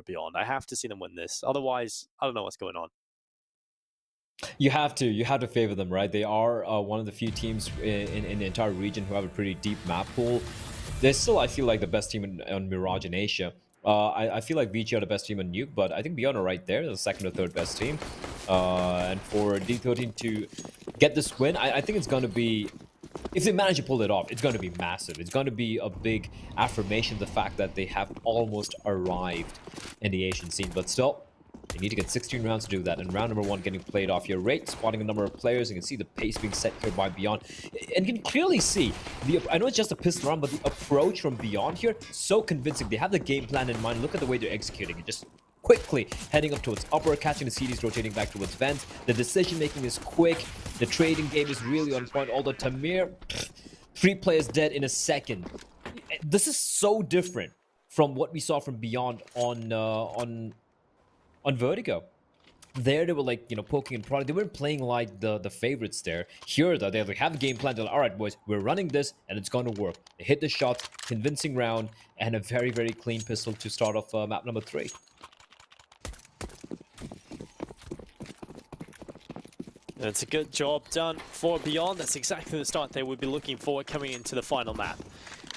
Beyond. I have to see them win this. Otherwise, I don't know what's going on. You have to favor them, right? They are one of the few teams in the entire region who have a pretty deep map pool. They're still, I feel like, the best team on Mirage in Asia. I feel like VG are the best team on Nuke, but I think Beyond are right there. They're the second or third best team. And for D13 to get this win, I think it's going to be, if they manage to pull it off, it's going to be massive. It's going to be a big affirmation of the fact that they have almost arrived in the Asian scene. But still, you need to get 16 rounds to do that. And round number 1 getting played off your rate, spotting a number of players. You can see the pace being set here by Beyond. And you can clearly see, I know it's just a pistol round, but the approach from Beyond here, so convincing. They have the game plan in mind. Look at the way they're executing it. Just quickly heading up towards upper, catching the CDs, rotating back towards vents. The decision making is quick. The trading game is really on point. Although Tamir, 3 players dead in a second. This is so different from what we saw from Beyond on Vertigo. There they were like, you know, poking and prodding. They weren't playing like the favorites there. Here though, they have a game plan. They're like, all right, boys, we're running this and it's going to work. They hit the shots, convincing round, and a very, very clean pistol to start off map number 3. It's a good job done for Beyond. That's exactly the start they would be looking for coming into the final map.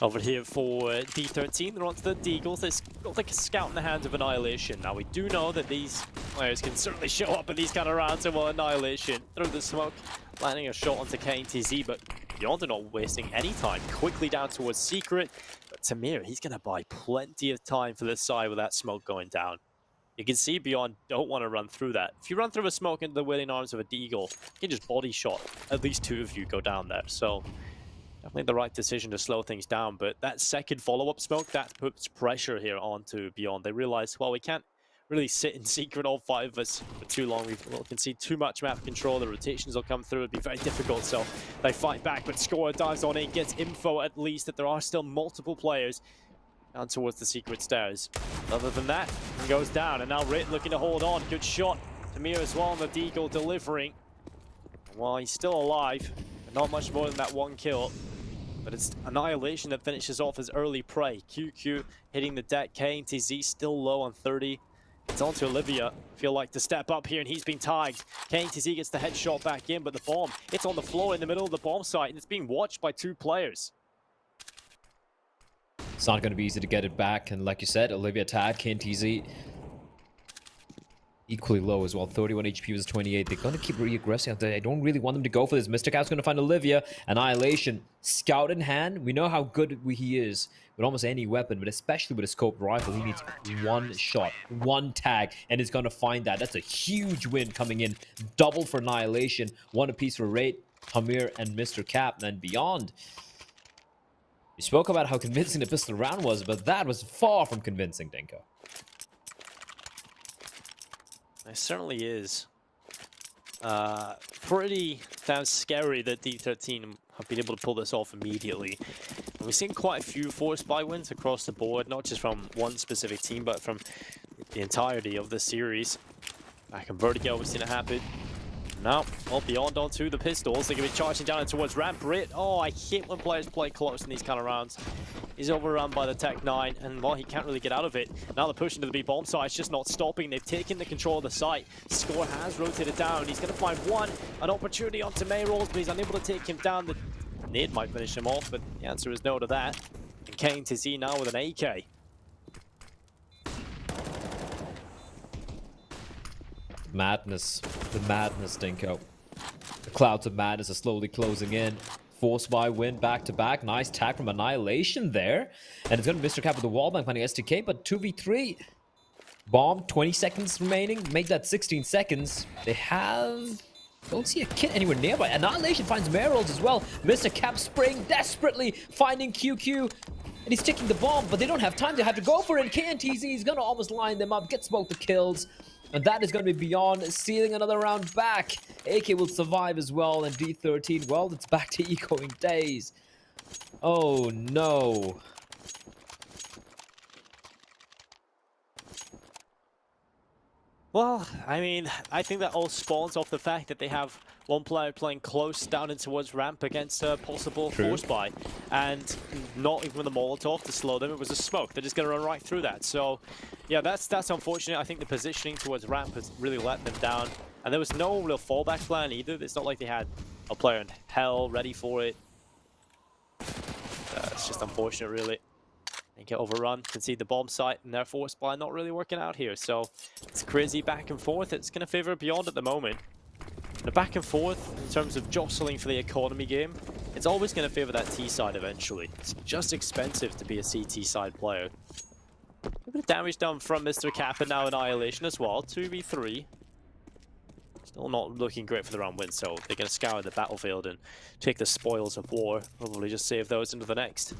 Over here for D13, they're onto the Deagles. It's got like a scout in the hands of Annihilation. Now we do know that these players can certainly show up in these kind of rounds, and well, Annihilation through the smoke, landing a shot onto KTZ, but Beyond are not wasting any time. Quickly down towards Secret, but Tamir, he's going to buy plenty of time for this side with that smoke going down. You can see Beyond don't want to run through that. If you run through a smoke into the willing arms of a Deagle, you can just body shot. At least 2 of you go down there. So definitely the right decision to slow things down. But that second follow-up smoke, that puts pressure here onto Beyond. They realize, well, we can't really sit in Secret, all 5 of us, for too long. We can see too much map control. The rotations will come through. It'd be very difficult. So they fight back, but Score dives on in, gets info at least that there are still multiple players down towards the Secret stairs. Other than that, he goes down, and now Rit looking to hold on. Good shot. Tamir as well on the Deagle delivering. While he's still alive, not much more than that 1 kill. But it's Annihilation that finishes off his early prey. QQ hitting the deck. KTZ still low on 30. It's on to Olivia. Feel like to step up here, and he's been tagged. KTZ gets the headshot back in, but the bomb, it's on the floor in the middle of the bomb site, and it's being watched by 2 players. It's not going to be easy to get it back. And like you said, Olivia tagged, KTZ equally low as well. 31 HP was 28. They're going to keep re-aggressing. I don't really want them to go for this. Mr. Cap's going to find Olivia. Annihilation. Scout in hand. We know how good he is with almost any weapon, but especially with a scoped rifle. He needs 1 shot, 1 tag, and he's going to find that. That's a huge win coming in. Double for Annihilation. 1 apiece for Raid, Tamir, and Mr. Cap. And Beyond. We spoke about how convincing the pistol round was, but that was far from convincing, Dinko. It certainly is. Pretty damn scary that D13 have been able to pull this off immediately. And we've seen quite a few forced buy wins across the board, not just from one specific team, but from the entirety of the series. Back in Vertigo, we've seen it happen. Now, well, Beyond onto the pistols. They're going to be charging down towards ramp. Rit, oh, I hate when players play close in these kind of rounds. He's overrun by the Tech 9, and well, he can't really get out of it. Now they're pushing to the B-bomb site. It's just not stopping. They've taken the control of the site. Score has rotated down. He's going to find an opportunity onto Mayrolls, but he's unable to take him down. The nade might finish him off, but the answer is no to that. And KTZ now with an AK. Madness. The madness, Dinko. The clouds of madness are slowly closing in. Force buy win back-to-back. Nice tag from Annihilation there. And it's going to be Mr. Cap with the wallbang finding STK, but 2v3. Bomb, 20 seconds remaining. Make that 16 seconds. They have... Don't see a kit anywhere nearby. Annihilation finds Merrills as well. Mr. Cap spraying desperately, finding QQ. And he's ticking the bomb, but they don't have time. They have to go for it. KTZ is going to almost line them up, gets both the kills. And that is going to be Beyond, stealing another round back. AK will survive as well, and D13, well, it's back to echoing days. Oh, no. Well, I mean, I think that all spawns off the fact that they have one player playing close down in towards ramp against a possible force buy, and not even with a Molotov to slow them. It was a smoke. They're just going to run right through that. So, yeah, that's unfortunate. I think the positioning towards ramp has really let them down, and there was no real fallback plan either. It's not like they had a player in hell ready for it. It's just unfortunate, really. They get overrun, concede the bomb site, and their force buy not really working out here. So it's crazy back and forth. It's going to favor Beyond at the moment. The back and forth in terms of jostling for the economy game, it's always going to favor that T side eventually. It's just expensive to be a CT side player. A bit of damage done from Mr. Cap and now Annihilation as well. 2v3. Still not looking great for the round win, so they're going to scour the battlefield and take the spoils of war. Probably just save those into the next.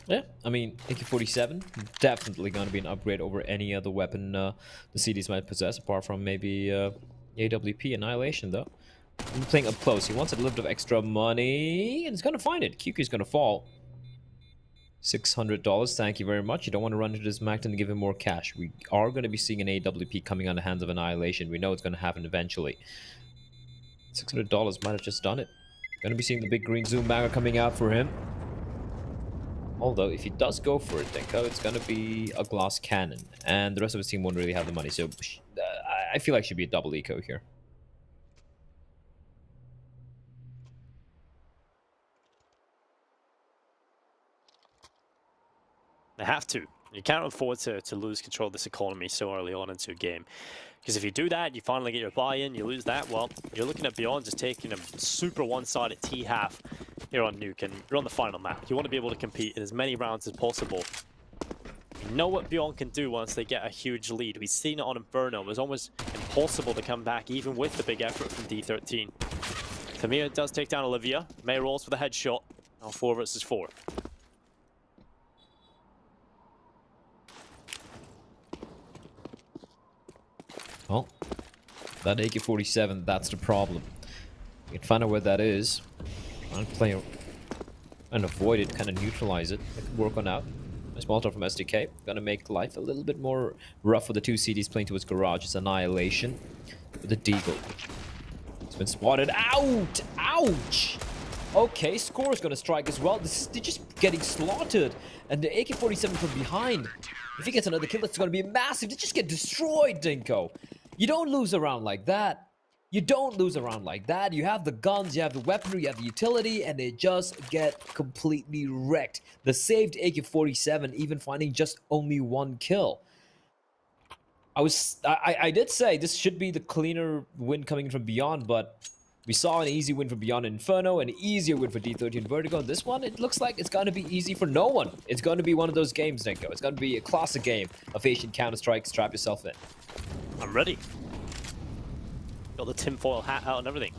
Yeah, I mean, AK-47, definitely going to be an upgrade over any other weapon the CDs might possess, apart from maybe AWP Annihilation, though. I'm playing up close. He wants a little bit of extra money, and he's going to find it. QQ's going to fall. $600, thank you very much. You don't want to run into this Mac and give him more cash. We are going to be seeing an AWP coming on the hands of Annihilation. We know it's going to happen eventually. $600 might have just done it. Going to be seeing the big green zoom bagger coming out for him. Although, if he does go for it, Denko, it's going to be a glass cannon. And the rest of his team won't really have the money. So, I feel like it should be a double eco here. They have to. You can't afford to lose control of this economy so early on into a game. Because if you do that, you finally get your buy-in, you lose that, well, you're looking at Beyond just taking a super one-sided T-half here on Nuke, and you're on the final map. You want to be able to compete in as many rounds as possible. You know what Beyond can do once they get a huge lead. We've seen it on Inferno. It was almost impossible to come back, even with the big effort from D13. Tamir does take down Olivia. May rolls for the headshot. Now 4 versus 4. Well, that AK-47, that's the problem. You can find out where that is. Try and play and avoid it, kind of neutralize it. I could work on out. Nice Molotov from SDK. Gonna make life a little bit more rough for the two CDs playing towards Garage. It's Annihilation with the Deagle. It's been spotted. Out! Ouch! Okay, Score is gonna strike as well. They're just getting slaughtered. And the AK-47 from behind. If he gets another kill, it's gonna be massive. They just get destroyed, Dinko. You don't lose around like that. You don't lose around like that. You have the guns, you have the weaponry, you have the utility, and they just get completely wrecked. The saved AK-47 even finding just only 1 kill. I did say this should be the cleaner win coming from Beyond, but we saw an easy win for Beyond Inferno, an easier win for D13 Vertigo. This one, it looks like it's going to be easy for no one. It's going to be one of those games, Denko. It's going to be a classic game of Asian Counter-Strike. Strap yourself in. I'm ready. Got the tinfoil hat out and everything.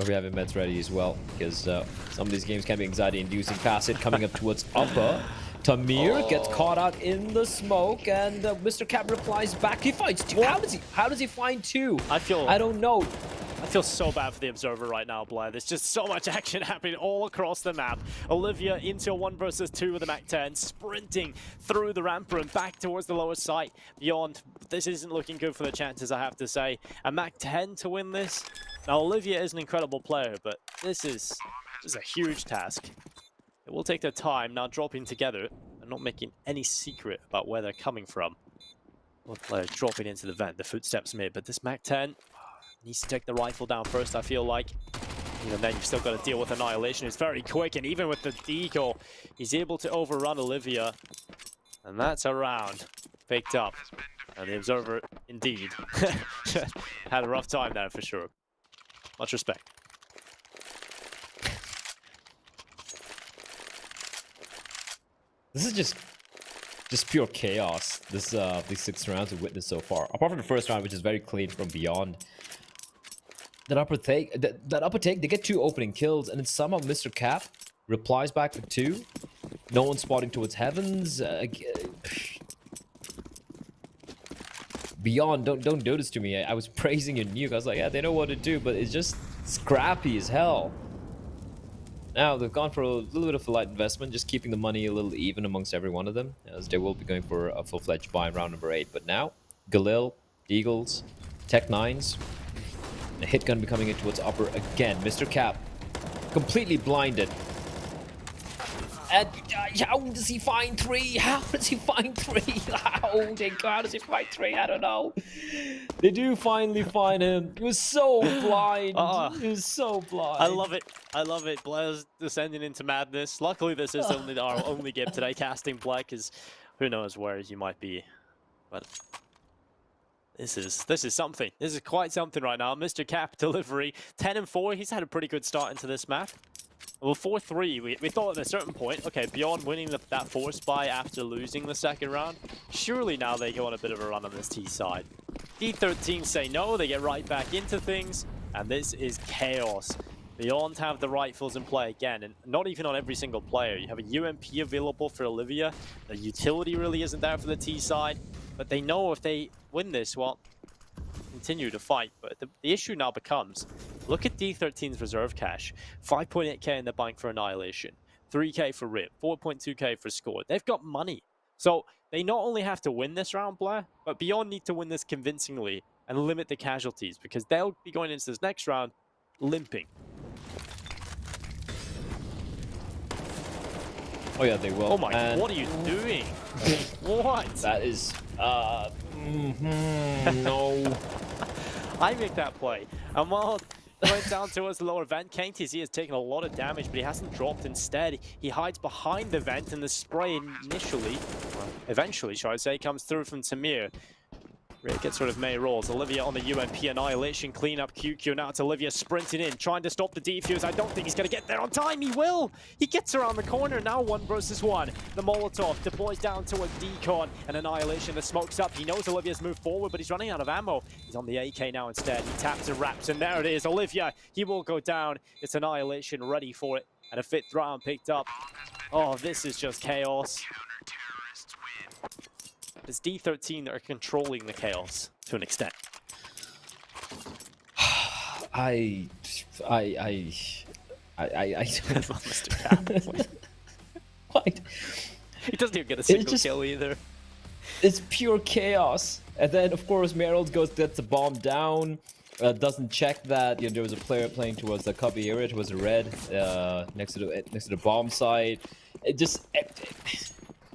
Or we have meds ready as well, because some of these games can be anxiety-inducing. Pass it coming up towards upper. Tamir gets caught out in the smoke, and Mr. Cap replies back. He finds 2. How does he find 2? I don't know. I feel so bad for the Observer right now, Blair. There's just so much action happening all across the map. Olivia into a 1 versus 2 with the MAC-10, sprinting through the ramper and back towards the lower site. Beyond, this isn't looking good for the chances, I have to say. A MAC-10 to win this. Now, Olivia is an incredible player, but this is a huge task. It will take their time now dropping together and not making any secret about where they're coming from. One player dropping into the vent, the footsteps made, but this MAC-10 needs to take the rifle down first, I feel like. Even then, you've still got to deal with Annihilation. It's very quick, and even with the deagle, he's able to overrun Olivia. And that's a round picked up. And the Observer, indeed, had a rough time there for sure. Much respect. This is just pure chaos. These 6 rounds we've witnessed so far. Apart from the first round, which is very clean from Beyond. That upper take, they get 2 opening kills, and then somehow Mr. Cap replies back with 2. No one spotting towards Heavens. Beyond, don't do this to me. I was praising your nuke. I was like, yeah, they know what to do, but it's just scrappy as hell. Now they've gone for a little bit of a light investment, just keeping the money a little even amongst every one of them, as they will be going for a full-fledged buy in round number 8. But now, Galil, Eagles, Tech 9s, a hit gun be coming in towards upper again. Mr. Cap, completely blinded. And how does he find 3? How does he find 3? How does he find 3? I don't know. They do finally find him. He was so blind. He was so blind. I love it. I love it. Blair's descending into madness. Luckily, this is only our only game today, casting Blair, because who knows where he might be. But this is something. This is quite something right now. Mr. Cap delivery, 10 and 4. He's had a pretty good start into this map. Well, 4-3, we thought at a certain point, okay, beyond winning that force buy after losing the second round, surely now they go on a bit of a run on this T side. D13 say no, they get right back into things, and this is chaos. Beyond have the rifles in play again, and not even on every single player. You have a UMP available for Olivia, the utility really isn't there for the T side, but they know if they win this, well, continue to fight. But the issue now becomes, look at D13's reserve cash. 5.8k in the bank for Annihilation, 3k for Rip, 4.2k for Score. They've got money. So they not only have to win this round, Blair, but Beyond need to win this convincingly and limit the casualties, because they'll be going into this next round limping. Oh yeah, they will. Oh my god, what are you doing? What? That is, no. I make that play. And while went down towards the lower vent, KTZ has taken a lot of damage, but he hasn't dropped. Instead, he hides behind the vent, and the spray eventually, shall I say, comes through from Tamir. Rick gets rid of May rolls. Olivia on the UMP Annihilation cleanup. QQ now to Olivia sprinting in, trying to stop the defuse. I don't think he's going to get there on time. He will. He gets around the corner. Now 1 versus 1. The Molotov deploys down to a decon, and Annihilation. The smoke's up. He knows Olivia's moved forward, but he's running out of ammo. He's on the AK now instead. He taps and wraps, and there it is. Olivia, he will go down. It's Annihilation ready for it, and a 5th round picked up. Oh, this is just chaos. It's D13 that are controlling the chaos to an extent. I Mr. Cap. What? He doesn't even get a single kill either. It's pure chaos. And then, of course, Merrill gets the bomb down. Doesn't check that there was a player playing towards the cubby area, towards the red, next to the bomb site.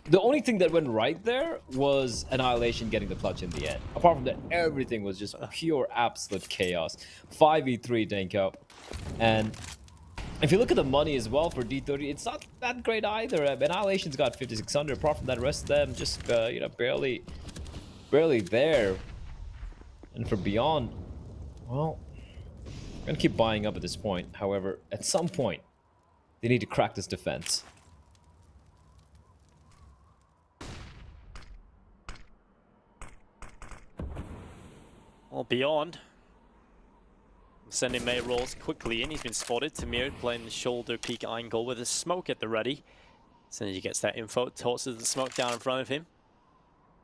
The only thing that went right there was Annihilation getting the clutch in the end. Apart from that, everything was just pure, absolute chaos. 5v3 Denko. And if you look at the money as well for D30, it's not that great either. Annihilation's got 5,600. Apart from that, rest of them just, barely there. And for Beyond, well, I'm going to keep buying up at this point. However, at some point, they need to crack this defense. Well, Beyond sending May rolls quickly in. He's been spotted. Tamir playing the shoulder peek angle with a smoke at the ready. As soon as he gets that info, tosses the smoke down in front of him.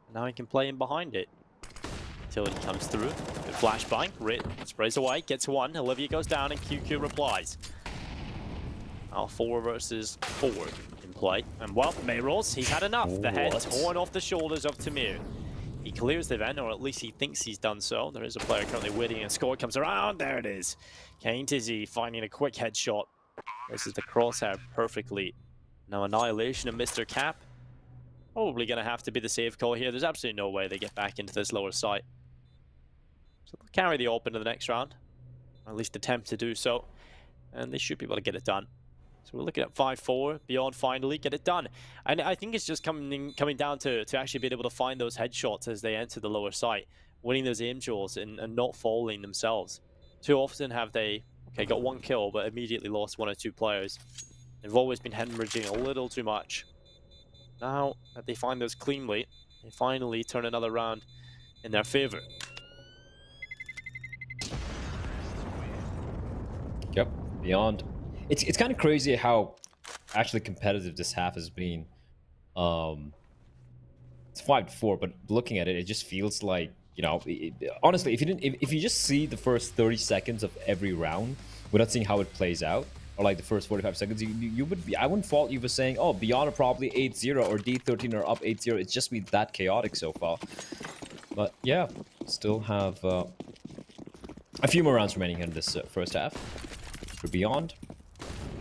And now he can play in behind it. Until he comes through. Good flashbang. Rit sprays away, gets 1. Olivia goes down and QQ replies. Now 4 versus 4 in play. And well, May rolls, he's had enough. The head torn off the shoulders of Tamir. He clears the event, or at least he thinks he's done so. There is a player currently waiting, and Score comes around. There it is. KTZ finding a quick headshot. This is the crosshair perfectly. Now Annihilation and Mr. Cap. Probably going to have to be the save call here. There's absolutely no way they get back into this lower site. So they'll carry the AWP into the next round. Or at least attempt to do so. And they should be able to get it done. So we're looking at 5-4, Beyond finally get it done. And I think it's just coming down to actually being able to find those headshots as they enter the lower site, winning those aim duels and not falling themselves. Too often have they, got 1 kill, but immediately lost 1 or 2 players. They've always been hemorrhaging a little too much. Now that they find those cleanly, they finally turn another round in their favor. Yep, Beyond. It's kind of crazy how actually competitive this half has been. It's 5-4, but looking at it, it just feels like, honestly, if you just see the first 30 seconds of every round without seeing how it plays out, or like the first 45 seconds, you would be, I wouldn't fault you for saying, oh, Beyond are probably 8-0 or D13 are up 8-0. It's just been that chaotic so far. But yeah, still have a few more rounds remaining in this first half. For Beyond,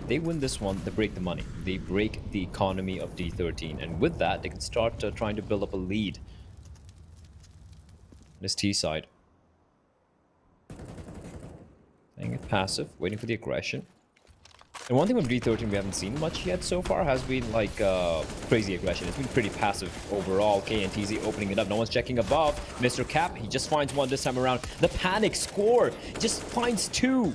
they win this one, they break the money. They break the economy of D13. And with that, they can start trying to build up a lead. This T side. Playing it passive, waiting for the aggression. And one thing with D13 we haven't seen much yet so far has been like crazy aggression. It's been pretty passive overall. KNTZ opening it up. No one's checking above. Mr. Cap, he just finds one this time around. The panic score just finds two.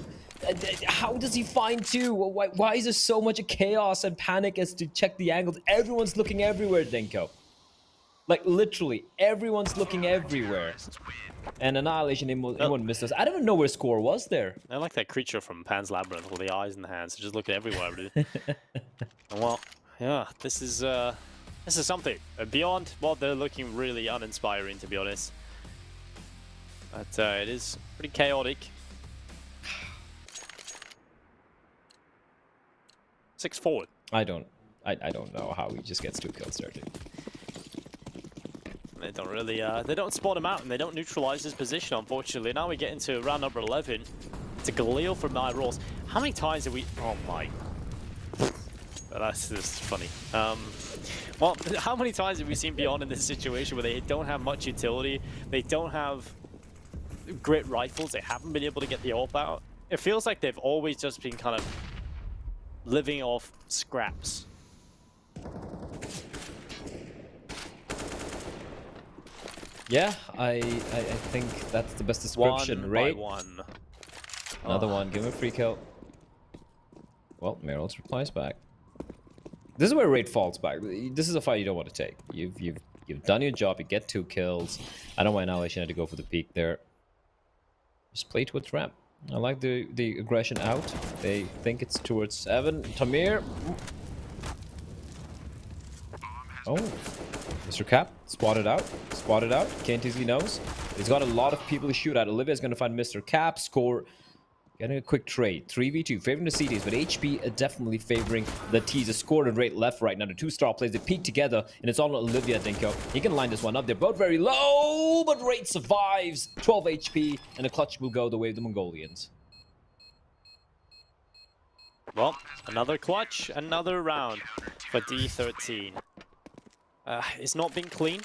How does he find two? Why is there so much chaos and panic as to check the angles? Everyone's looking everywhere, Denko. Like literally, everyone's looking everywhere. And Annihilation, anyone missed us. I don't even know where Score was there. I like that creature from Pan's Labyrinth with the eyes and the hands. Just looking everywhere, dude. Well, yeah, this is something. Beyond, well, they're looking really uninspiring, to be honest. But it is pretty chaotic. 6-4. I don't know how he just gets 2 kills there, dude. They don't really, they don't spot him out and they don't neutralize his position, unfortunately. Now we get into round number 11. It's a Galil from my rolls. How many times have we, oh my. That's just funny. Well, how many times have we seen Beyond in this situation where they don't have much utility, they don't have great rifles, they haven't been able to get the AWP out? It feels like they've always just been kind of living off scraps. Yeah, I think that's the best description, right? One. Another one, give him a free kill. Well, Meryl's replies back. This is where Raid falls back. This is a fight you don't want to take. You've done your job, you get 2 kills. I don't know why Annihilation had to go for the peak there. Just play towards ramp. I like the aggression out. They think it's towards Evan. Tamir. Oh. Mr. Cap, spotted out. KNTZ knows. He's got a lot of people to shoot at. Olivia's going to find Mr. Cap. Score. Getting a quick trade. 3v2. Favoring the CTs, but HP definitely favoring the T's. A score and rate left right now. The 2-star plays. They peek together, and it's all on Olivia Dinko. He can line this one up. They're both very low, but Rate survives. 12 HP, and the clutch will go the way of the Mongolians. Well, another clutch, another round for D13. It's not been clean,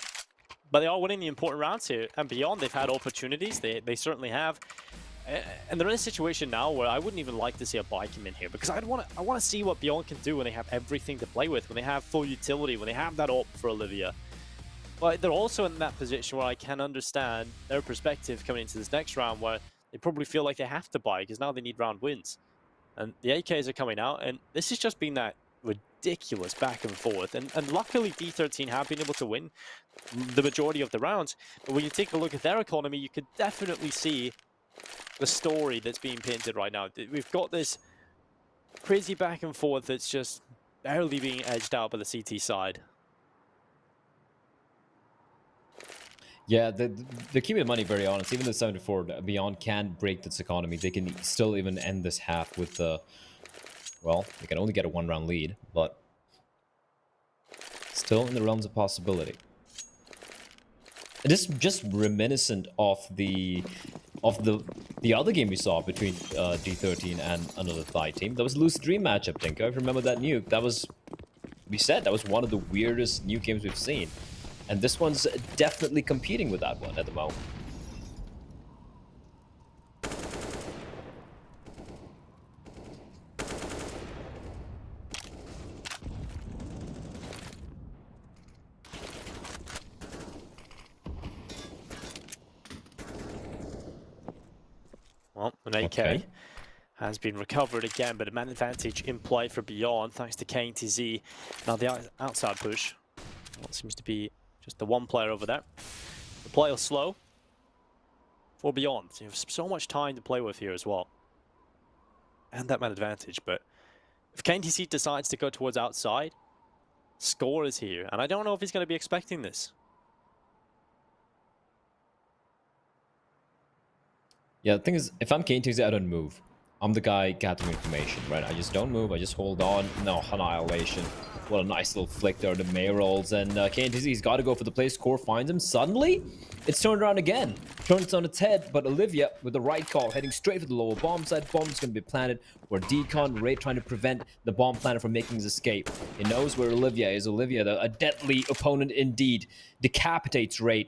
but they are winning the important rounds here. And Beyond, they've had opportunities. They certainly have. And they're in a situation now where I wouldn't even like to see a buy come in here, because I want to see what Beyond can do when they have everything to play with, when they have full utility, when they have that AWP for Olivia. But they're also in that position where I can understand their perspective coming into this next round, where they probably feel like they have to buy because now they need round wins. And the AKs are coming out, and this has just been that ridiculous back and forth. And luckily, D13 have been able to win the majority of the rounds. But when you take a look at their economy, you could definitely see the story that's being painted right now. We've got this crazy back and forth that's just barely being edged out by the CT side. Yeah, they're keeping the money very honest. Even the 74 Beyond can break this economy. They can still even end this half with the... Well, they can only get a 1-round lead, but still in the realms of possibility. This is just reminiscent of the other game we saw between D13 and another Thai team. That was Lucid Dream matchup, Dinko. If you remember that nuke, that was... We said that was one of the weirdest nuke games we've seen. And this one's definitely competing with that one at the moment. Well, an AK has been recovered again, but a man advantage in play for Beyond, thanks to KNTZ. Now the outside push. Well, it seems to be just the one player over there. The play is slow for Beyond. You have so much time to play with here as well. And that man advantage, but if KNTZ decides to go towards outside, Score is here. And I don't know if he's going to be expecting this. Yeah, the thing is, if I'm KNTZ, I don't move. I'm the guy gathering information, right? I just don't move. I just hold on. No, annihilation. What a nice little flick there to May rolls. And KNTZ's got to go for the play. Score finds him. Suddenly, it's turned around again. Turns on its head, but Olivia with the right call, heading straight for the lower bomb side. Bomb's going to be planted where Decon, Ray trying to prevent the bomb planter from making his escape. He knows where Olivia is. Olivia, a deadly opponent indeed, decapitates Ray.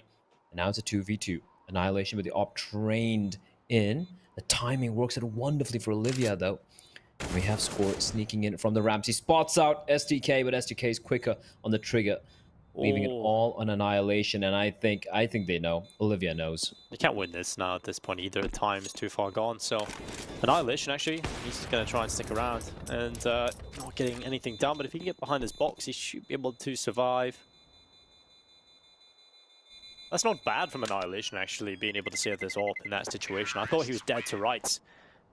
And now it's a 2v2. Annihilation with the op trained in. The timing works out wonderfully for Olivia, though. We have Score sneaking in from the ramps. He spots out STK, but STK is quicker on the trigger, leaving it all on Annihilation. And I think they know. Olivia knows. You can't win this now at this point either. Time is too far gone. So Annihilation, actually, he's going to try and stick around and not getting anything done. But if he can get behind this box, he should be able to survive. That's not bad from Annihilation, actually, being able to save this AWP in that situation. I thought he was dead to rights.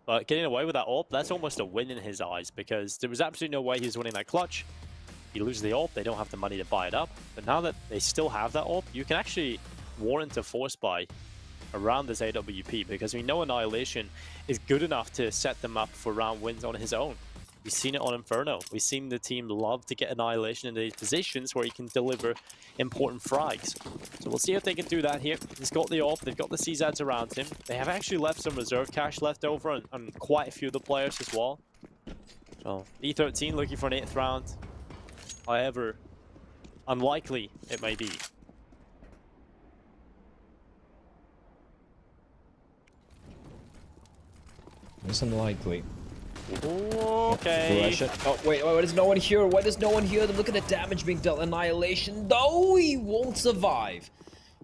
But getting away with that AWP, that's almost a win in his eyes, because there was absolutely no way he was winning that clutch. He loses the AWP, they don't have the money to buy it up. But now that they still have that AWP, you can actually warrant a force buy around this AWP, because we know Annihilation is good enough to set them up for round wins on his own. We've seen it on Inferno. We've seen the team love to get Annihilation in these positions where he can deliver important frags. So we'll see if they can do that here. He's got the AWP, they've got the CZs around him. They have actually left some reserve cash left over on quite a few of the players as well. So D13 looking for an 8th round. However unlikely it may be. It's unlikely. Okay. Oh, wait, why does no one hear? Why does no one hear them? Look at the damage being dealt. Annihilation, though he won't survive.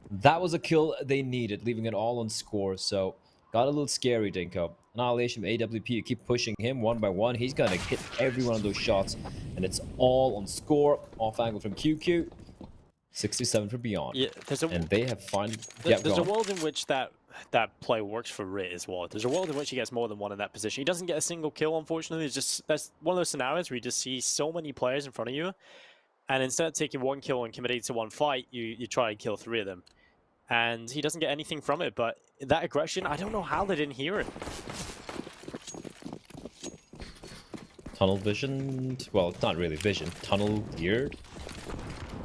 That was a kill they needed, leaving it all on Score. So, got a little scary, Dinko. Annihilation, AWP, you keep pushing him one by one. He's going to hit every one of those shots, and it's all on Score. Off angle from QQ. 67 for Beyond. Yeah, and they have finally... There's a world in which that play works for Rit as well. There's a world in which he gets more than one in that position. He doesn't get a single kill, unfortunately. That's one of those scenarios where you just see so many players in front of you, and instead of taking one kill and committing to one fight, you try and kill 3 of them. And he doesn't get anything from it, but that aggression, I don't know how they didn't hear it. Tunnel vision? Well, it's not really vision. Tunnel geared?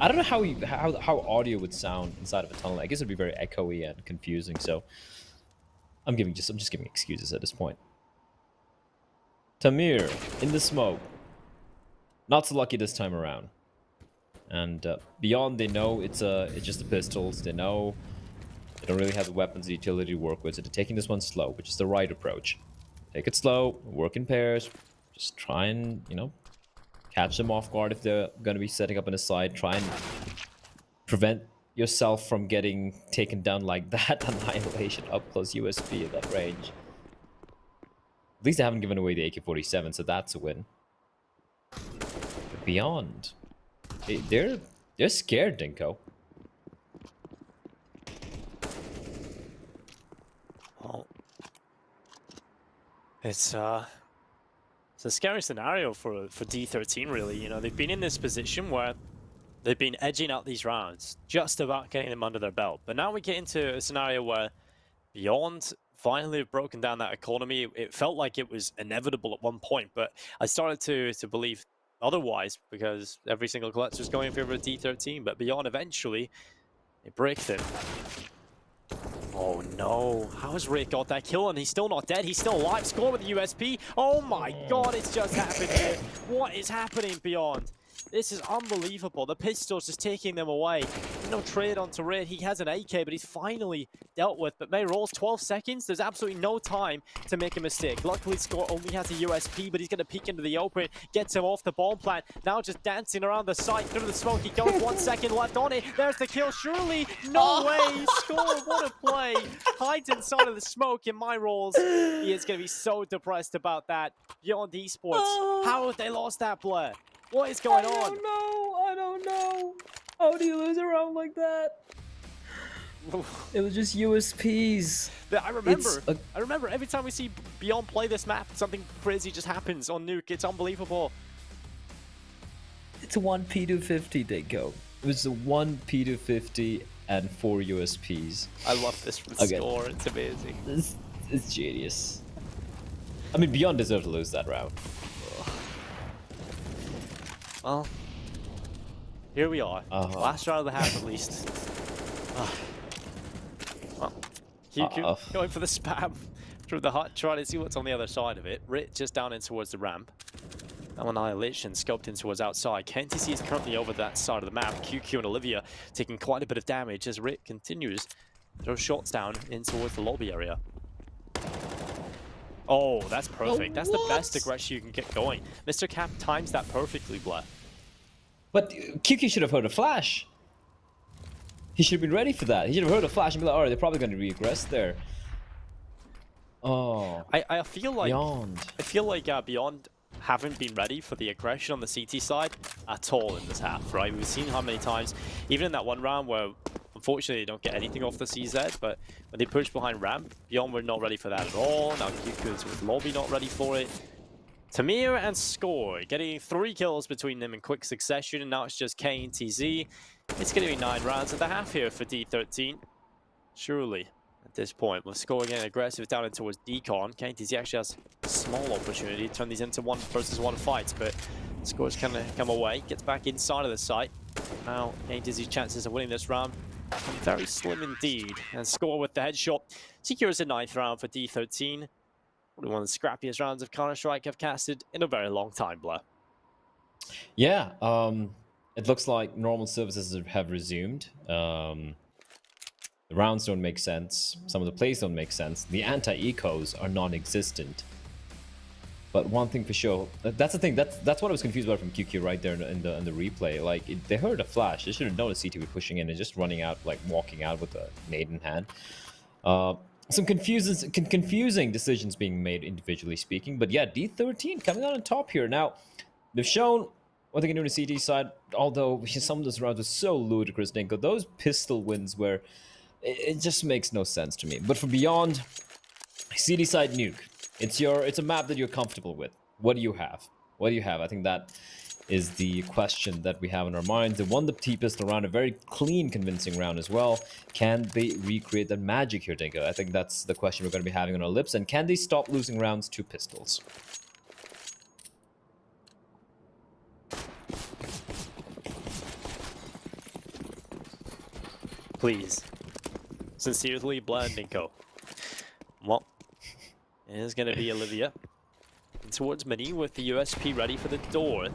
I don't know how audio would sound inside of a tunnel. I guess it'd be very echoey and confusing. So I'm just giving excuses at this point. Tamir in the smoke. Not so lucky this time around. And Beyond, they know it's just the pistols. They know they don't really have the weapons, the utility to work with. So they're taking this one slow, which is the right approach. Take it slow. Work in pairs. Just try and catch them off guard if they're going to be setting up on the side. Try and prevent yourself from getting taken down like that. Annihilation up close USP at that range. At least they haven't given away the AK-47, so that's a win. But Beyond, they're scared, Dinko. Well, it's a scary scenario for D13, really. They've been in this position where they've been edging out these rounds, just about getting them under their belt. But now we get into a scenario where Beyond finally have broken down that economy. It felt like it was inevitable at one point, but I started to believe otherwise, because every single clutch was going in favor of D13. But Beyond eventually, they break it. Oh no, how has Rick got that kill and he's still not dead? He's still alive. Score with the USP. Oh my god, it's just happened here. What is happening, Beyond? This is unbelievable. The pistol's just taking them away. No trade onto Red. He has an AK, but he's finally dealt with. But May rolls 12 seconds. There's absolutely no time to make a mistake. Luckily, Score only has a USP, but he's going to peek into the open. Gets him off the bomb plant. Now just dancing around the site through the smoke. He goes 1 second left on it. There's the kill. Surely, no way. Score, what a play. Hides inside of the smoke in My rolls. He is going to be so depressed about that. Beyond Esports. How have they lost that player? What is going on? I don't know. How do you lose a round like that? It was just USPs. I remember every time we see Beyond play this map, something crazy just happens on Nuke. It's unbelievable. It's a 1 P250, Dinko. It was a 1 P250 and 4 USPs. I love this from Score. It's amazing. It's genius. I mean, Beyond deserved to lose that round. Well, here we are. Uh-huh. Last round of the half, at least. Well, QQ going for the spam through the hut, trying to see what's on the other side of it. Rit just down in towards the ramp. Now Annihilation scoped in towards outside. KNTZ is currently over that side of the map. QQ and Olivia taking quite a bit of damage as Rit continues to throw shots down in towards the lobby area. Oh, that's perfect. That's the best aggression you can get going. Mr. Cap times that perfectly, Blair. But QQ should have heard a flash. He should have been ready for that. He should have heard a flash and be like, alright, they're probably going to regress there. Oh. I feel like Beyond. I feel like Beyond haven't been ready for the aggression on the CT side at all in this half, right? We've seen how many times, even in that one round where unfortunately they don't get anything off the CZ, but when they push behind ramp, Beyond were not ready for that at all. Now QQ is with Lobby not ready for it. Tamir and Score getting 3 kills between them in quick succession, and now it's just K and TZ. It's going to be 9 rounds at the half here for D13. Surely, at this point, with Score getting aggressive down in towards Decon, KTZ actually has a small opportunity to turn these into 1 versus 1 fights, but Score's kind of come away, gets back inside of the site. Now, KTZ's chances of winning this round very slim indeed, and Score with the headshot secures the 9th round for D13. Probably one of the scrappiest rounds of Counter-Strike I've casted in a very long time, Blair. Yeah, it looks like normal services have resumed. The rounds don't make sense. Some of the plays don't make sense. The anti-ecos are non-existent. But one thing for sure, that's the thing. That's what I was confused about from QQ right there in the replay. Like they heard a flash. They should have known CT was pushing in and just running out, like walking out with a nade in hand. Some confusing decisions being made individually speaking. But yeah, D13 coming out on top here. Now, they've shown what they can do on the CT side, although some of those rounds are so ludicrous, Dinko. Those pistol wins where it just makes no sense to me. But for Beyond, CT side nuke. It's a map that you're comfortable with. What do you have? What do you have? I think that is the question that we have in our minds. They won the T-pistol round, a very clean, convincing round as well. Can they recreate that magic here, Dinko? I think that's the question we're going to be having on our lips. And can they stop losing rounds to pistols? Please. Sincerely, Blair and Dinko. Well, it is going to be Olivia. And towards Mini with the USP ready for the door.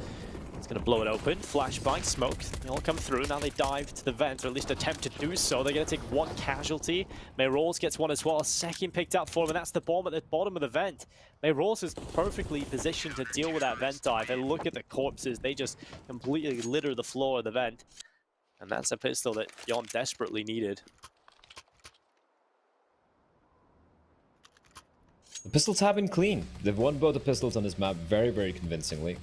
It's going to blow it open. Flashbang, smoke. They all come through. Now they dive to the vent, or at least attempt to do so. They're going to take 1 casualty. Mayrolls gets 1 as well. A second picked up for him, and that's the bomb at the bottom of the vent. Mayrolls is perfectly positioned to deal with that vent dive. And look at the corpses. They just completely litter the floor of the vent. And that's a pistol that Beyond desperately needed. The pistols have been clean. They've won both the pistols on this map very, very convincingly.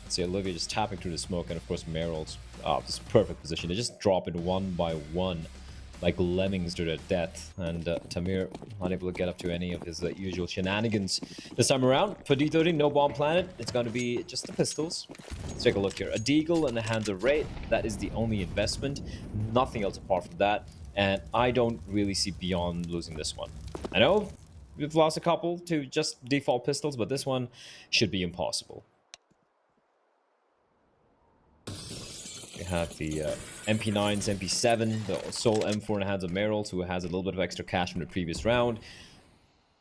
Let's see, Olivia just tapping through the smoke, and of course Meryl's this perfect position. They just drop it 1 by 1, like lemmings to their death. And Tamir unable to get up to any of his usual shenanigans this time around. For D13, no bomb planet. It's going to be just the pistols. Let's take a look here. A Deagle in the hands of Raid. That is the only investment. Nothing else apart from that. And I don't really see Beyond losing this one. I know we've lost a couple to just default pistols, but this one should be impossible. We have the MP9s, MP7, the sole M4 in the hands of Meryl's, who has a little bit of extra cash from the previous round.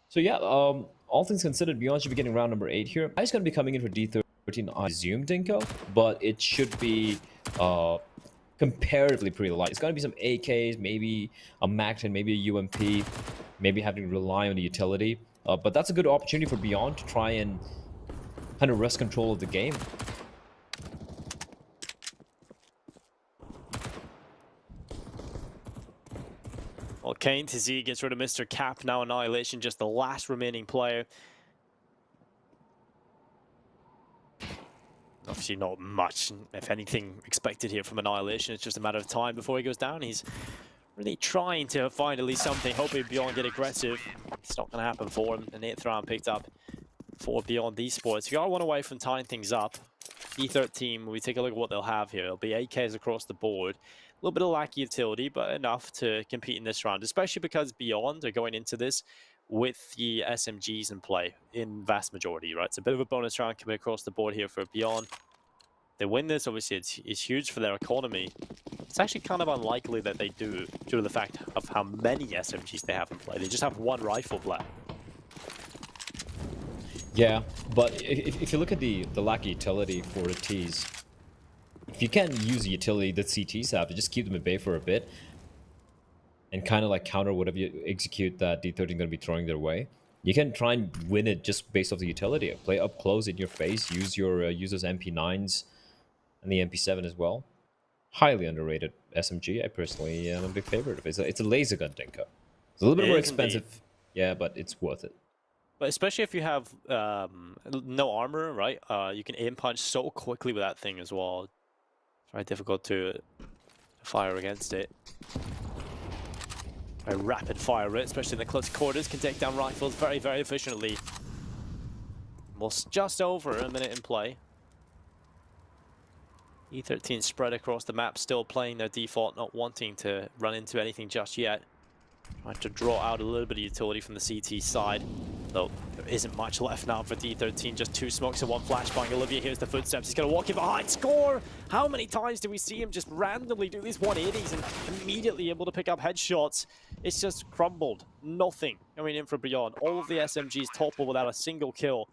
So yeah, all things considered, Beyond should be getting round number 8 here. I'm just going to be coming in for D13, I assume, Dinko, but it should be comparatively pretty light. It's going to be some AKs, maybe a MAC-10, maybe a UMP, maybe having to rely on the utility. But that's a good opportunity for Beyond to try and kind of wrest control of the game. Well, Kane to Z gets rid of Mr. Cap. Now Annihilation, just the last remaining player. Obviously not much, if anything, expected here from Annihilation. It's just a matter of time before he goes down. He's really trying to find at least something, hoping Beyond get aggressive. It's not going to happen for him. An 8th round picked up for Beyond Esports. We are 1 away from tying things up. D13, when we take a look at what they'll have here, it'll be AKs across the board. A little bit of lack of utility, but enough to compete in this round, especially because Beyond are going into this with the SMGs in play in vast majority, right? It's a bit of a bonus round coming across the board here for Beyond. They win this, obviously it's huge for their economy. It's actually kind of unlikely that they do, due to the fact of how many SMGs they have in play. They just have one rifle left. Yeah, but if you look at the lack of utility for the Ts, if you can't use the utility that CTs have, to just keep them at bay for a bit, and kind of like counter whatever you execute that D13 going to be throwing their way, you can try and win it just based off the utility. Play up close in your face, use your use those MP9s and the MP7 as well. Highly underrated SMG. I personally am a big favorite of it. It's a laser gun, Dinka. It's a little bit more expensive, indeed. Yeah, but it's worth it. But especially if you have no armor, right? You can aim punch so quickly with that thing as well. It's very difficult to fire against it. Very rapid fire it, especially in the close quarters. Can take down rifles very, very efficiently. Almost just over a minute in play. D13 spread across the map, still playing their default, not wanting to run into anything just yet. Trying to draw out a little bit of utility from the CT side, though there isn't much left now for D13. Just 2 smokes and 1 flashbang. Olivia hears the footsteps. He's going to walk in behind. Score! How many times do we see him just randomly do these 180s and immediately able to pick up headshots? It's just crumbled. Nothing coming in from Beyond. All of the SMGs topple without a single kill.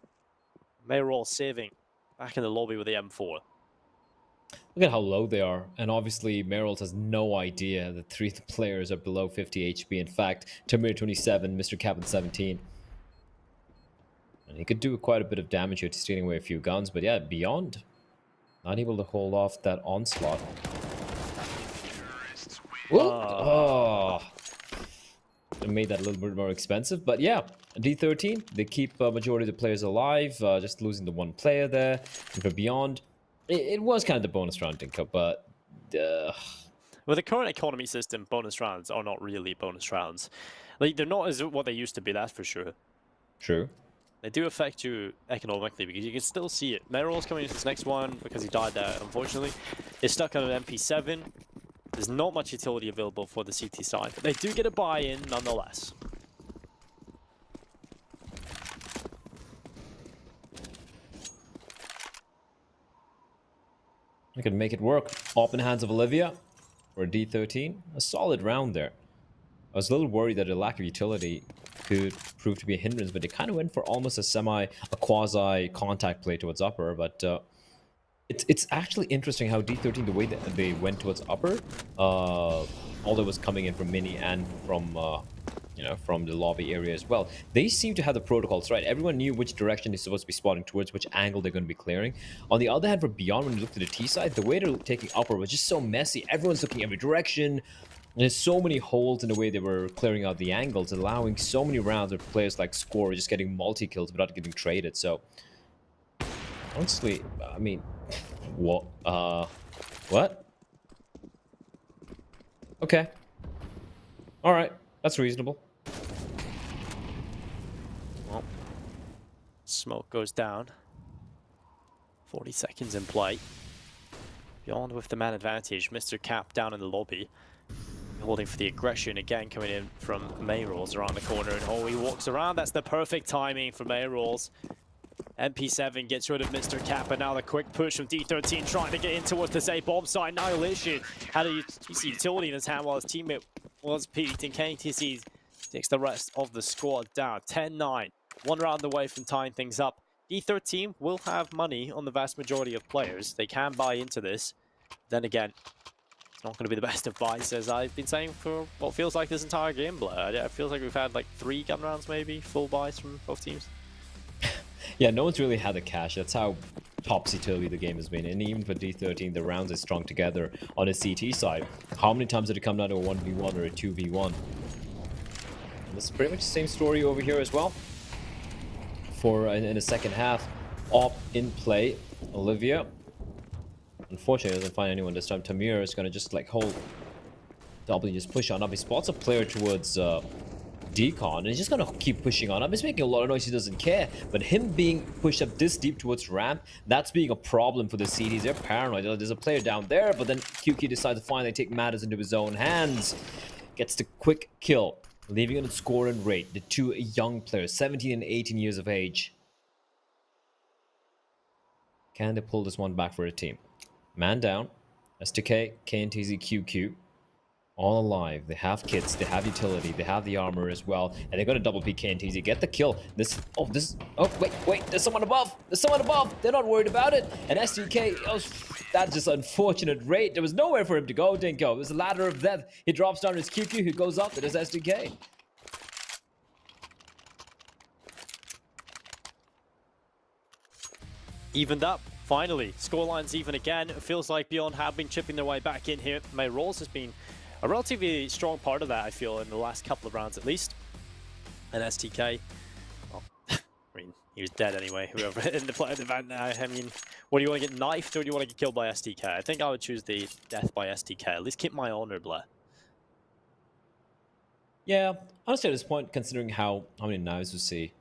Mayrol saving back in the lobby with the M4. Look at how low they are, and obviously Merrill has no idea that 3 players are below 50 HP. In fact, Tamir 27, Mr. Captain 17. And he could do quite a bit of damage here to stealing away a few guns, but yeah, Beyond not able to hold off that onslaught. Oh, it made that a little bit more expensive, but yeah, D13, they keep majority of the players alive, just losing the 1 player there. And for Beyond, it was kind of the bonus round, Dinka, but... With the current economy system, bonus rounds are not really bonus rounds. Like, they're not as what they used to be, that's for sure. True. They do affect you economically, because you can still see it. Meryl's coming into this next one, because he died there, unfortunately. Is stuck on an MP7. There's not much utility available for the CT side, but they do get a buy-in nonetheless. I can make it work. Off in the hands of Olivia for a D13. A solid round there. I was a little worried that the lack of utility could prove to be a hindrance, but they kind of went for almost a quasi contact play towards upper. But it's actually interesting how D13, the way that they went towards upper, although it was coming in from mini and from from the lobby area as well. They seem to have the protocols right. Everyone knew which direction they're supposed to be spotting towards, which angle they're going to be clearing. On the other hand, for Beyond, when you look to the T side, the way they're taking upper was just so messy. Everyone's looking every direction. There's so many holes in the way they were clearing out the angles, allowing so many rounds of players like Score just getting multi-kills without getting traded. So, honestly, I mean, what? What? Okay. All right. That's reasonable. Well, smoke goes down. 40 seconds in play. Beyond with the man advantage. Mr. Cap down in the lobby. Holding for the aggression again, coming in from Mayrolls around the corner. And oh, he walks around. That's the perfect timing for Mayrolls. MP7 gets rid of Mr. Cap, and now the quick push from D13 trying to get in towards this A bomb site. Annihilation had a utility in his hand while his teammate was peaked, and KTC takes the rest of the squad down. 10-9, 1 round away from tying things up. D13 will have money on the vast majority of players. They can buy into this. Then again, it's not going to be the best of buys, as I've been saying for what feels like this entire game. It feels like we've had like 3 gun rounds, maybe, full buys from both teams. Yeah, no one's really had the cash. That's how topsy-turvy the game has been. And even for D13, the rounds are strung together on a CT side. How many times did it come down to a 1v1 or a 2v1? This is pretty much the same story over here as well. For in the second half, Op in play, Olivia. Unfortunately, doesn't find anyone this time. Tamir is going to just like hold W, just push on up. He spots a player towards Decon, and he's just gonna keep pushing on up. He's making a lot of noise, he doesn't care. But him being pushed up this deep towards ramp, that's being a problem for the CDs. They're paranoid. There's a player down there, but then QQ decides to finally take matters into his own hands. Gets the quick kill leaving on score and rate. The two young players, 17 and 18 years of age. Can they pull this one back for a team? Man down. STK, KNTZ, QQ. All alive. They have kits, they have utility, they have the armor as well, and they're gonna double peek KNTZ, get the kill. Wait, there's someone above! There's someone above! They're not worried about it! And STK, that's just unfortunate rate. There was nowhere for him to go, Dinko. It was a ladder of death. He drops down his QQ, who goes up, it is STK. Evened up, finally. Scoreline's even again. It feels like Beyond have been chipping their way back in here. My rolls has been a relatively strong part of that, I feel, in the last couple of rounds at least. And STK, well, I mean, he was dead anyway, whoever in the play of the event now. I mean, what do you want to get knifed or do you want to get killed by STK? I think I would choose the death by STK. At least keep my honor, Blair. Yeah, honestly at this point, considering how many knives we see,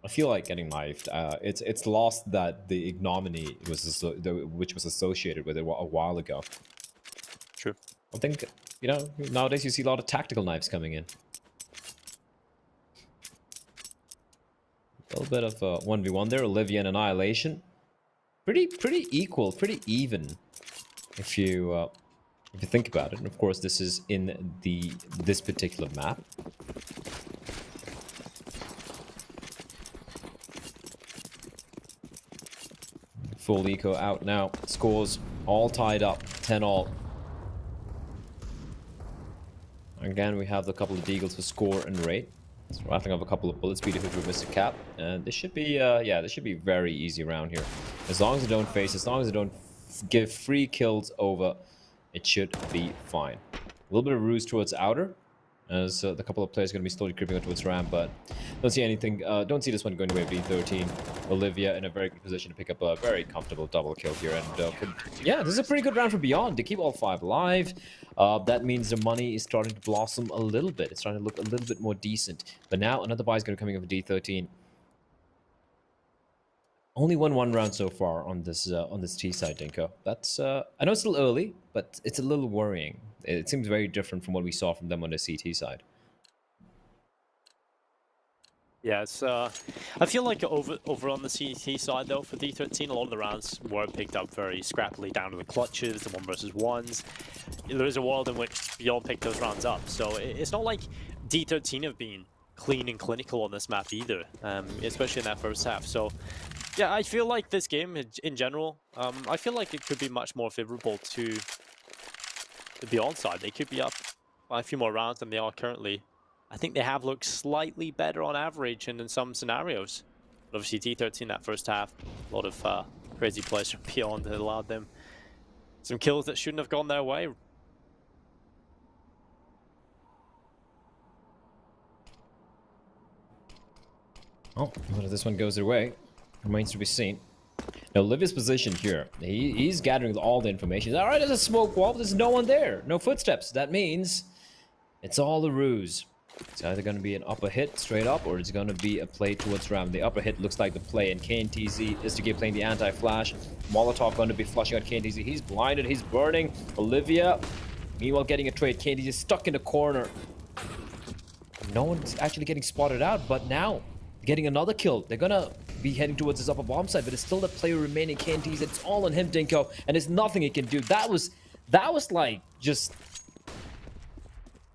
I feel like getting knifed. It's lost that the ignominy which was associated with it a while ago. True. I think, you know, nowadays you see a lot of tactical knives coming in. A little bit of 1v1 there, Olivia and Annihilation. Pretty equal, pretty even, if you think about it. And of course, this is in this particular map. Full eco out now. Scores all tied up, 10-all. Again, we have a couple of deagles for score and rate. So rattling off a couple of bullet speed if we miss a cap. And this should be, yeah, this should be very easy around here. As long as they don't face, as long as they don't give free kills over, it should be fine. A little bit of ruse towards outer, as the couple of players are going to be slowly creeping up towards ramp, but don't see anything, don't see this one going away with D13. Olivia in a very good position to pick up a very comfortable double kill here, and yeah, this is a pretty good round for Beyond. They keep all 5 alive. That means the money is starting to blossom a little bit. It's starting to look a little bit more decent. But now another buy is going to be coming up with D13. Only won 1 round so far on this T side, Dinko. That's I know it's still early, but it's a little worrying. It seems very different from what we saw from them on the CT side. Yeah, it's, I feel like over on the CT side, though, for D13, a lot of the rounds were picked up very scrappily down to the clutches, the 1 versus 1s. There is a world in which Beyond picked those rounds up, so it's not like D13 have been clean and clinical on this map either, especially in that first half. So, yeah, I feel like this game, in general, I feel like it could be much more favorable to the Beyond side. They could be up by a few more rounds than they are currently. I think they have looked slightly better on average and in some scenarios. But obviously D13 that first half, a lot of crazy plays from Beyond that allowed them some kills that shouldn't have gone their way. Oh, but if this one goes their way, remains to be seen. Now, Olivia's position here, he's gathering all the information. All right, there's a smoke wall, but there's no one there. No footsteps. That means it's all a ruse. It's either going to be an upper hit straight up, or it's going to be a play towards Ram. The upper hit looks like the play, and KNTZ is to get playing the anti-flash. Molotov going to be flushing out KNTZ. He's blinded, he's burning. Olivia, meanwhile, getting a trade. KNTZ is stuck in the corner. No one's actually getting spotted out, but now getting another kill. They're going to be heading towards this upper bomb side, but it's still the player remaining. KNTZ, it's all on him, Dinko, and there's nothing he can do. That was like just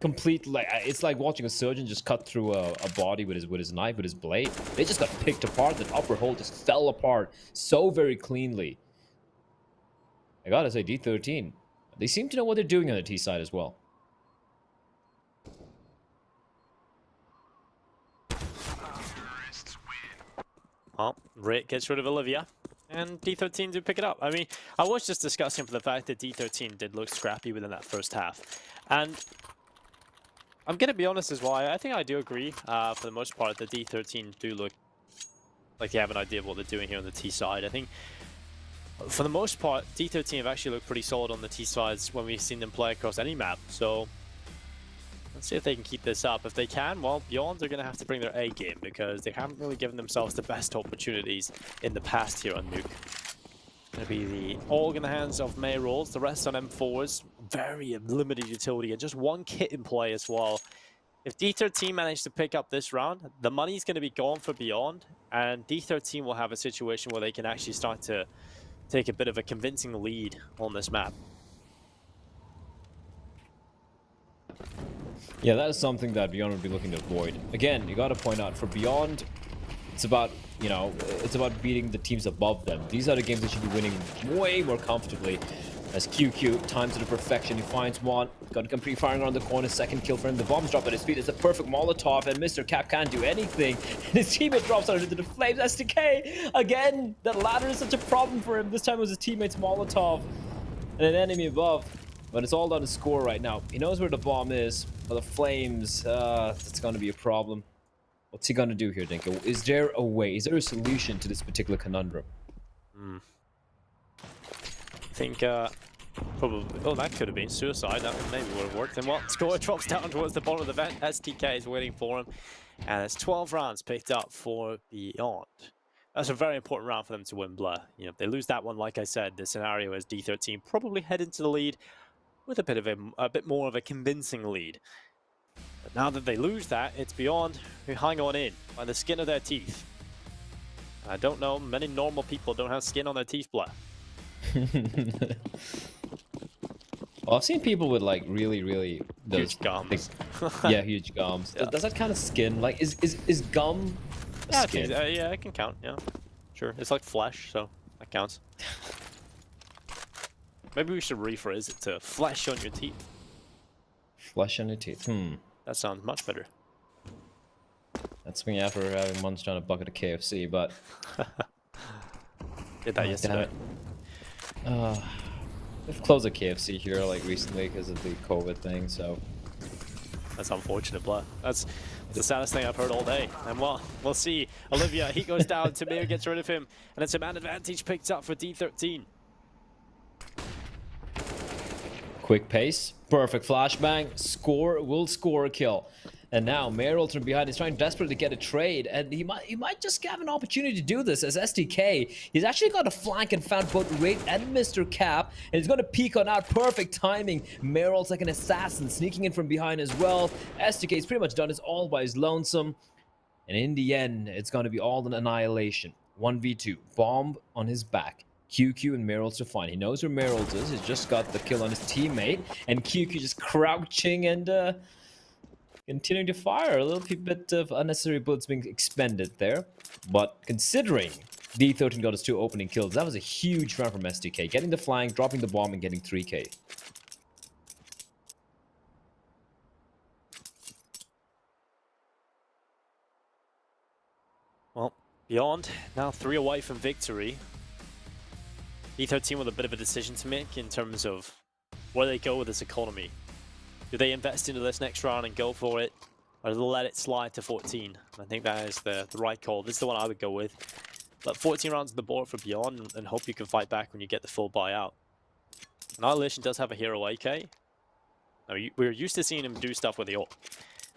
complete, like, it's like watching a surgeon just cut through a body with his knife, with his blade. They just got picked apart. That upper hole just fell apart so very cleanly. I gotta say, D13, they seem to know what they're doing on the T side as well. Well, Rick gets rid of Olivia, and D13 do pick it up. I mean, I was just discussing for the fact that D13 did look scrappy within that first half. And I'm going to be honest as well, I think I do agree, for the most part, that D13 do look like they have an idea of what they're doing here on the T side. I think, for the most part, D13 have actually looked pretty solid on the T sides when we've seen them play across any map. So, let's see if they can keep this up. If they can, well, Beyond are going to have to bring their A game, because they haven't really given themselves the best opportunities in the past here on Nuke. Going to be the all in the hands of May rolls, the rest on M4s. Very limited utility and just 1 kit in play as well. If D13 manage to pick up this round, the money's going to be gone for Beyond, and D13 will have a situation where they can actually start to take a bit of a convincing lead on this map. Yeah, that is something that Beyond would be looking to avoid. Again, you got to point out, for Beyond, it's about, you know, it's about beating the teams above them. These are the games they should be winning way more comfortably. As QQ times it to perfection, he finds one, got to complete firing around the corner, second kill for him. The bombs drop at his feet. It's a perfect Molotov, and Mr. Cap can't do anything. And his teammate drops out into the flames. SDK again. That ladder is such a problem for him. This time it was his teammate's Molotov and an enemy above. But it's all down to score right now. He knows where the bomb is, but the flames, that's going to be a problem. What's he going to do here, Dinko? Is there a way? Is there a solution to this particular conundrum? I think probably, oh, that could have been suicide. That maybe would have worked. And what? Score drops down towards the bottom of the vent. STK is waiting for him. And it's 12 rounds picked up for Beyond. That's a very important round for them to win, Blur. You know, if they lose that one, like I said, the scenario is D13 probably head into the lead with a bit more of a convincing lead. But now that they lose that, it's Beyond who hang on in by the skin of their teeth. I don't know, many normal people don't have skin on their teeth, Blur. Well, I've seen people with like really Huge gums. Yeah, huge gums. Yeah. Does that kind of skin? Like, is gum skin? Yeah, it can count. Yeah, sure. It's like flesh, so that counts. Maybe we should rephrase it to flesh on your teeth. Flesh on your teeth. That sounds much better. That's me after having munched on a bucket of KFC, but Did that yesterday. They've closed the KFC here like recently because of the COVID thing, so That's unfortunate, Blur. That's the saddest thing I've heard all day. And well, we'll see. Olivia, he goes down. Tamir gets rid of him, and it's a man advantage picked up for D13. quick pace, perfect flashbang, will score a kill. And now Merrill from behind is trying desperately to get a trade, and he might just have an opportunity to do this as SDK. He's actually got a flank and found both Raid and Mr. Cap, and he's going to peek on out. Perfect timing. Merrill's like an assassin, sneaking in from behind as well. SDK's pretty much done his all by his lonesome, and in the end, it's going to be all an annihilation. 1v2, bomb on his back. QQ and Merrill's to find. He knows where Merrill's is. He's just got the kill on his teammate, and QQ just crouching and continuing to fire. A little bit of unnecessary bullets being expended there. But considering D13 got his 2 opening kills, that was a huge run from SDK. Getting the flank, dropping the bomb, and getting 3k. Well, Beyond, now 3 away from victory. D13 with a bit of a decision to make in terms of where they go with this economy. Do they invest into this next round and go for it, or do they let it slide to 14? I think that is the right call. This is the one I would go with. But 14 rounds on the board for Beyond, and hope you can fight back when you get the full buyout. Annihilation does have a hero AK. Now, we're used to seeing him do stuff with the ult,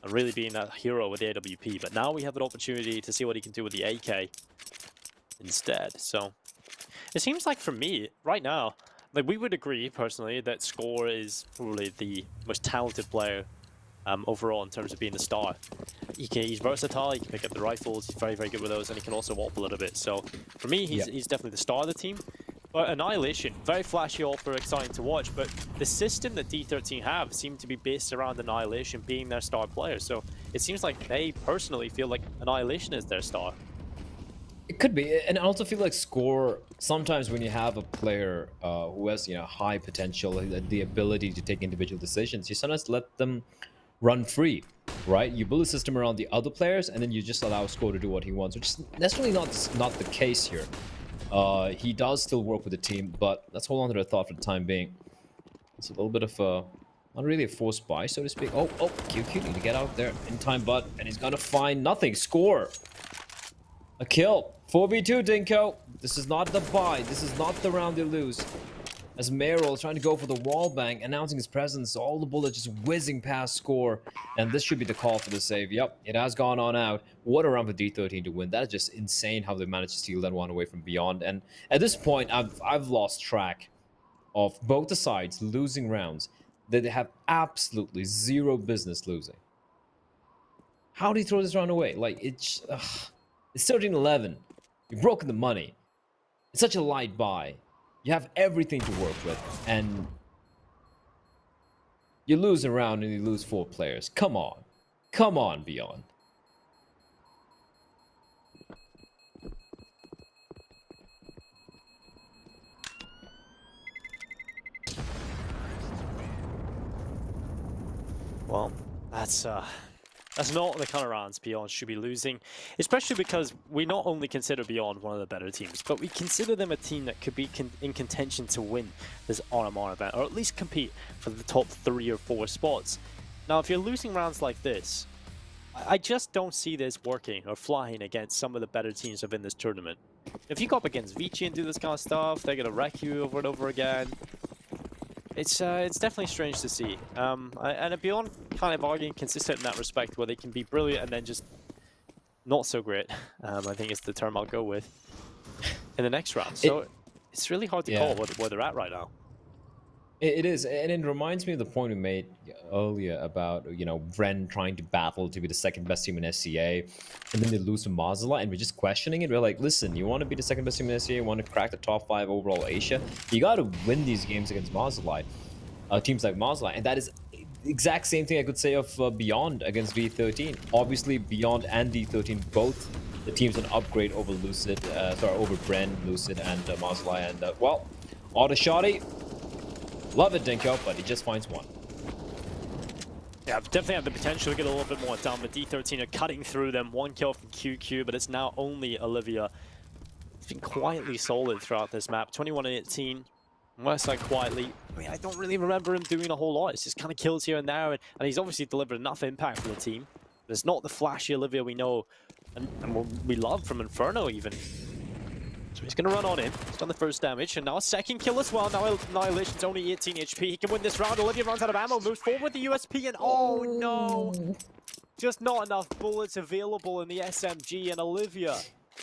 and really being that hero with the AWP, but now we have an opportunity to see what he can do with the AK instead. So it seems like for me, right now, like we would agree personally that Score is probably the most talented player overall in terms of being the star. He's versatile, he can pick up the rifles, he's very, very good with those, and he can also warp a little bit. So for me, he's definitely the star of the team. But Annihilation, very flashy AWPer, exciting to watch, but the system that D13 have seemed to be based around Annihilation being their star player. So it seems like they personally feel like Annihilation is their star. It could be, and I also feel like Score, sometimes when you have a player who has, high potential, the ability to take individual decisions, you sometimes let them run free, right? You build a system around the other players, and then you just allow Score to do what he wants, which is necessarily not the case here. He does still work with the team, but let's hold on to that thought for the time being. It's a little bit of a, not really a forced buy, so to speak. Oh, QQ need to get out there in time, and he's gonna find nothing. Score! A kill. 4v2, Dinko. This is not the buy. This is not the round they lose. As Merrill is trying to go for the wall bang, announcing his presence, all the bullets just whizzing past Score. And this should be the call for the save. Yep, it has gone on out. What a round for D13 to win. That is just insane how they managed to steal that one away from Beyond. And at this point, I've lost track of both the sides losing rounds that they have absolutely zero business losing. How do you throw this round away? Like, it's 13-11. You've broken the money. It's such a light buy. You have everything to work with, and you lose a round and you lose 4 players. Come on. Come on, Beyond. Well, that's not the kind of rounds Beyond should be losing, especially because we not only consider Beyond one of the better teams, but we consider them a team that could be in contention to win this RMR event, or at least compete for the top 3 or 4 spots. Now, if you're losing rounds like this, I just don't see this working or flying against some of the better teams within this tournament. If you go up against Vici and do this kind of stuff, they're gonna wreck you over and over again. It's definitely strange to see. And Beyond kind of are inconsistent in that respect, where they can be brilliant and then just not so great. I think it's the term I'll go with in the next round. So it's really hard to call where they're at right now. It is, and it reminds me of the point we made earlier about, you know, Vren trying to battle to be the second best team in SCA, and then they lose to Mozilla, and we're just questioning it. We're like, listen, you want to be the second best team in SCA, you want to crack the top 5 overall Asia, you got to win these games against Mozilla, teams like Mozilla, and that is the exact same thing I could say of Beyond against D13. Obviously, Beyond and D13, both the teams an upgrade over Lucid, over Bren, Lucid, and Mozilla, and well, auto shotty. Love it, Dinko, but he just finds one. Yeah, definitely have the potential to get a little bit more done, but D13 are cutting through them. 1 kill from QQ, but it's now only Olivia. It's been quietly solid throughout this map. 21-18. Westside quietly. I mean, I don't really remember him doing a whole lot. It's just kind of kills here and there, and he's obviously delivered enough impact for the team. But it's not the flashy Olivia we know and we love from Inferno even. So he's going to run on in. He's done the first damage, and now a second kill as well. Now Annihilation's only 18 HP. He can win this round. Olivia runs out of ammo, moves forward with the USP, and oh no! Just not enough bullets available in the SMG, and Olivia,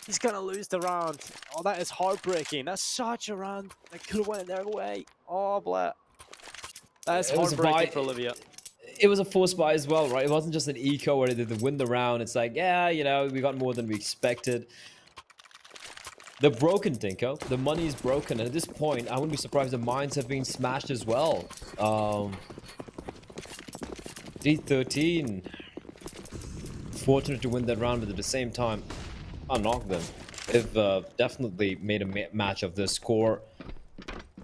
he's going to lose the round. Oh, that is heartbreaking. That's such a round that could have went their way. Oh, blah. That is heartbreaking for Olivia. It was a forced buy as well, right? It wasn't just an eco where they win the round. It's like, yeah, you know, we got more than we expected. They're broken, Dinko. The money is broken, and at this point, I wouldn't be surprised if mines have been smashed as well. D13, fortunate to win that round, but at the same time, I'll knock them. They've definitely made a match of this score.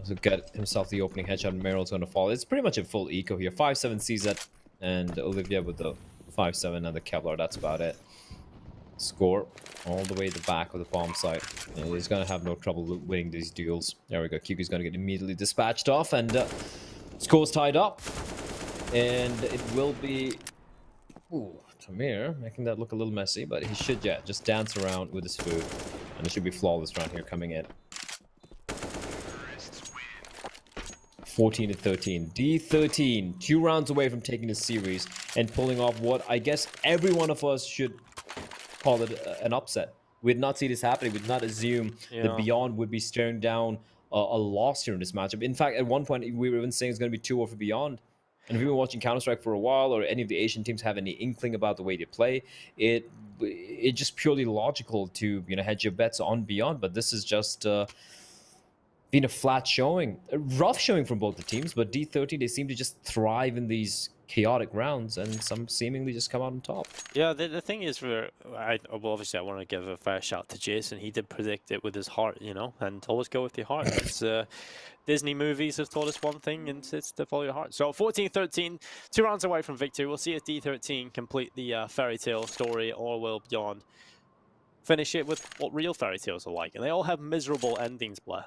To get himself the opening headshot, and Meryl's going to fall. It's pretty much a full eco here. 5-7 CZ, and Olivia with the 5-7 and the Kevlar. That's about it. Score all the way to the back of the bomb site. And he's going to have no trouble winning these duels. There we go. QQ's going to get immediately dispatched off, and score's tied up. And it will be... Ooh, Tamir making that look a little messy, but he should, just dance around with his food. And it should be flawless round here coming in. 14-13. D13, 2 rounds away from taking the series and pulling off what I guess every one of us should call it an upset. We'd not see this happening. We'd not assume that Beyond would be staring down a loss here in this matchup. In fact, at one point, we were even saying it's going to be 2-0 for Beyond. And if you've been watching Counter-Strike for a while, or any of the Asian teams have any inkling about the way they play, it's just purely logical to hedge your bets on Beyond. But this is just been a flat showing, a rough showing from both the teams. But D13, they seem to just thrive in these chaotic rounds, and some seemingly just come out on top. Yeah, the thing is, obviously I want to give a fair shout to Jason. He did predict it with his heart, and always go with your heart. It's Disney movies have taught us one thing, and it's to follow your heart. So 14-13, 2 rounds away from victory. We'll see if D13 complete the fairy tale story, or will Beyond finish it with what real fairy tales are like. And they all have miserable endings, Blair.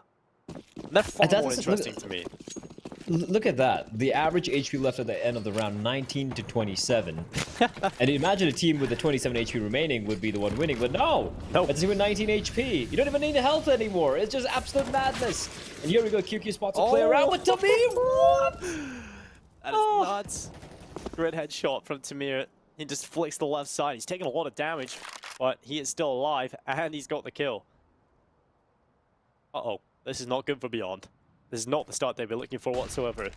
And they're far more interesting to me. Look at that. The average HP left at the end of the round, 19-27. And imagine a team with the 27 HP remaining would be the one winning, but no! It's a team with 19 HP. You don't even need health anymore. It's just absolute madness. And here we go, QQ spots to play around with Tamir. What? That is nuts. Great headshot from Tamir. He just flicks the left side. He's taking a lot of damage, but he is still alive, and he's got the kill. Uh-oh. This is not good for Beyond. This is not the start they've been looking for whatsoever.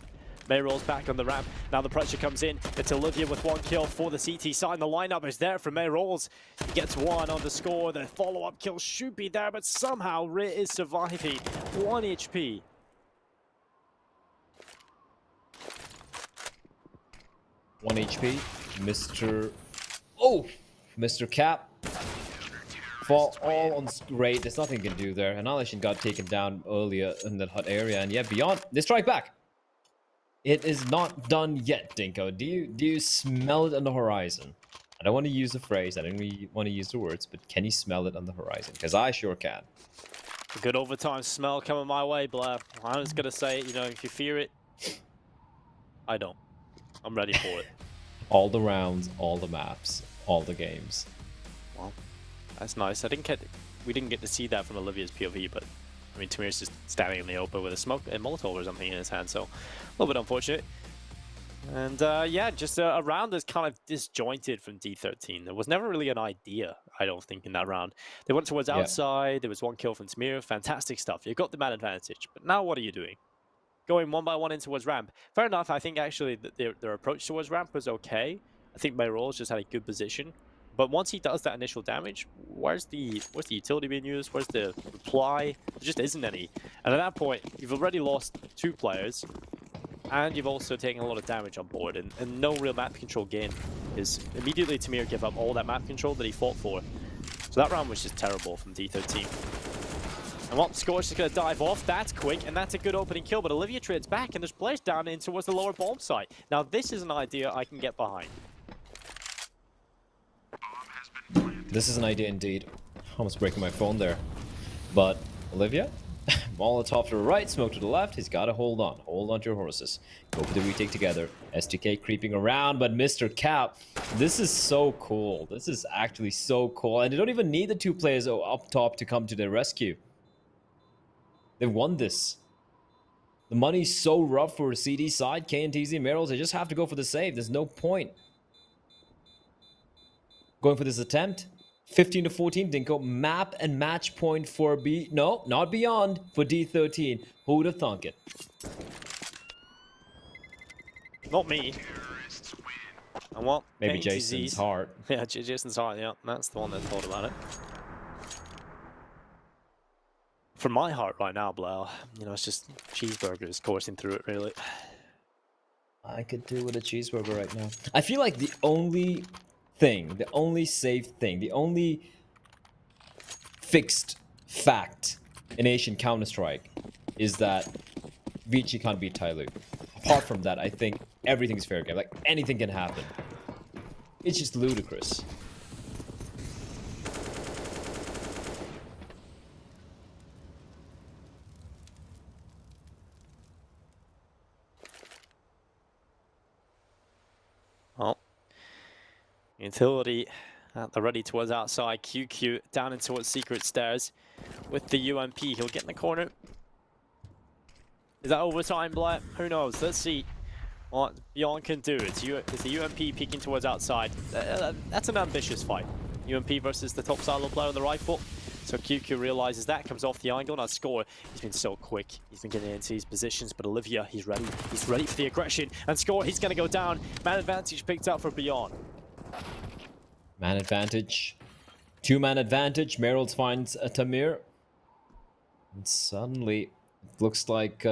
May rolls back on the ramp. Now the pressure comes in. It's Olivia with 1 kill for the CT side. And the lineup is there for May rolls. He gets 1 on the score. The follow-up kill should be there, but somehow Rit is surviving. 1 HP. One HP. Mr. Cap. Fall all on great. There's nothing you can do there. Annihilation got taken down earlier in that hot area, and yeah, Beyond, they strike back. It is not done yet, Dinko. Do you smell it on the horizon? I don't want to use the phrase. I don't really want to use the words, but can you smell it on the horizon? Because I sure can. A good overtime smell coming my way, Blair. I was gonna say, you know, if you fear it, I don't. I'm ready for it. All the rounds, all the maps, all the games. Well, that's nice. We didn't get to see that from Olivia's POV, but I mean, Tamir's just standing in the open with a smoke and Molotov or something in his hand, so a little bit unfortunate. And yeah, just a round that's kind of disjointed from D13. There was never really an idea, I don't think, in that round. They went towards outside. There was 1 kill from Tamir. Fantastic stuff. You got the man advantage. But now what are you doing? Going 1 by 1 in towards ramp. Fair enough. I think actually their approach towards ramp was okay. I think Mayrolls just had a good position. But once he does that initial damage, where's the utility being used? Where's the reply? There just isn't any. And at that point, you've already lost 2 players. And you've also taken a lot of damage on board. And no real map control gain. Is immediately Tamir give up all that map control that he fought for. So that round was just terrible from D13. And what, Scorch is going to dive off. That's quick, and that's a good opening kill. But Olivia trades back, and there's players down in towards the lower bomb site. Now, this is an idea I can get behind. This is an idea indeed. Almost breaking my phone there. But Olivia, Molotov to the right, smoke to the left. He's got to hold on. Hold on to your horses. Go for the retake together. STK creeping around, but Mr. Cap, this is so cool. This is actually so cool. And they don't even need the 2 players up top to come to their rescue. They won this. The money's so rough for CD side, KNTZ, Merrills. They just have to go for the save. There's no point going for this attempt. 15 to 14, Dinko. Map and match point for no, not Beyond, for D13. Who would have thunk it? Not me. And what? Maybe Jason's heart. Yeah, Jason's heart, yeah. That's the one that thought about it. From my heart right now, Blair, you know, it's just cheeseburgers coursing through it, really. I could do with a cheeseburger right now. I feel like the only thing, the only safe thing, the only fixed fact in Asian Counter-Strike is that Vici can't beat Tyloo. Apart from that, I think everything's fair game. Like, anything can happen. It's just ludicrous. Well, utility at the ready towards outside. QQ down in towards secret stairs with the UMP. He'll get in the corner. Is that overtime, Blair? Who knows? Let's see what Beyond can do. It's the UMP peeking towards outside. That's an ambitious fight. UMP versus the top silo player on the rifle. So QQ realizes that, comes off the angle, now Score. He's been so quick. He's been getting into his positions, but Olivia, he's ready. He's ready for the aggression. And Score, he's going to go down. Man advantage picked up for Beyond. Man advantage. 2-man advantage. Merrills finds Tamir. And suddenly, it looks like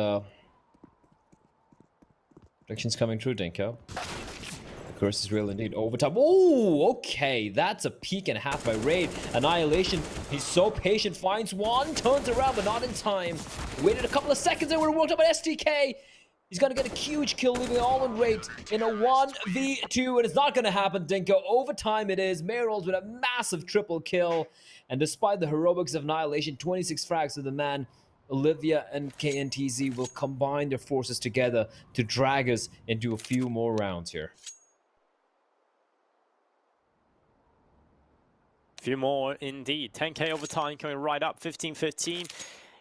predictions coming true, Dinko. The curse is real indeed. Overtime. Oh, okay. That's a peek and a half by Raid. Annihilation. He's so patient. Finds one. Turns around, but not in time. Waited a couple of seconds and would have worked up an STK. He's going to get a huge kill, leaving it all in Raid in a 1v2. And it's not going to happen, Dinko. Overtime it is. Merrills with a massive triple kill. And despite the heroics of Annihilation, 26 frags to the man, Olivia and KNTZ will combine their forces together to drag us into a few more rounds here. Few more indeed. 10k overtime coming right up. 15-15.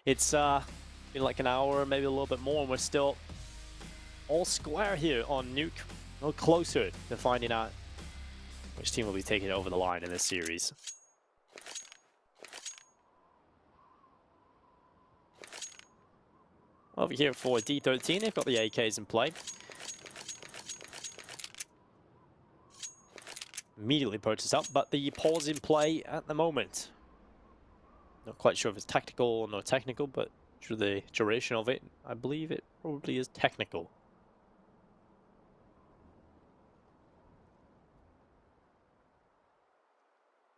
It's been like an hour, maybe a little bit more, and we're still all square here on Nuke. A little closer to finding out which team will be taking it over the line in this series. Over here for D13, they've got the AKs in play. Immediately purchase up, but the pause in play at the moment. Not quite sure if it's tactical or not technical, but through the duration of it, I believe it probably is technical.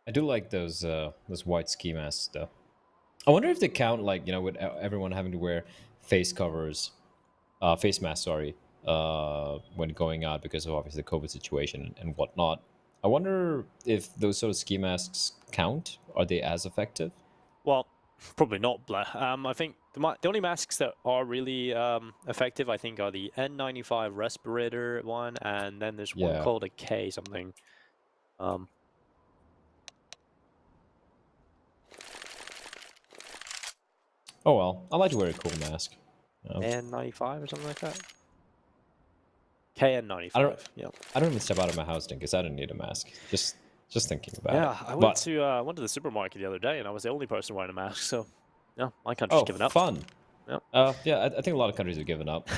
I do like those white ski masks though. I wonder if they count, like, you know, with everyone having to wear face covers, face masks, sorry, when going out because of obviously the COVID situation and whatnot. I wonder if those sort of ski masks count. Are they as effective? Well, probably not, Blair. I think the only masks that are really effective, I think, are the N95 respirator one, and then there's one Yeah. called a K something. Oh well, I like to wear a cool mask. N95 or something like that. KN95. Yeah. I don't even step out of my house because I don't need a mask. Just thinking about it. Yeah, I went to the supermarket the other day, and I was the only person wearing a mask. So, yeah, my country's given up. Fun. Yeah. Yeah, I think a lot of countries have given up.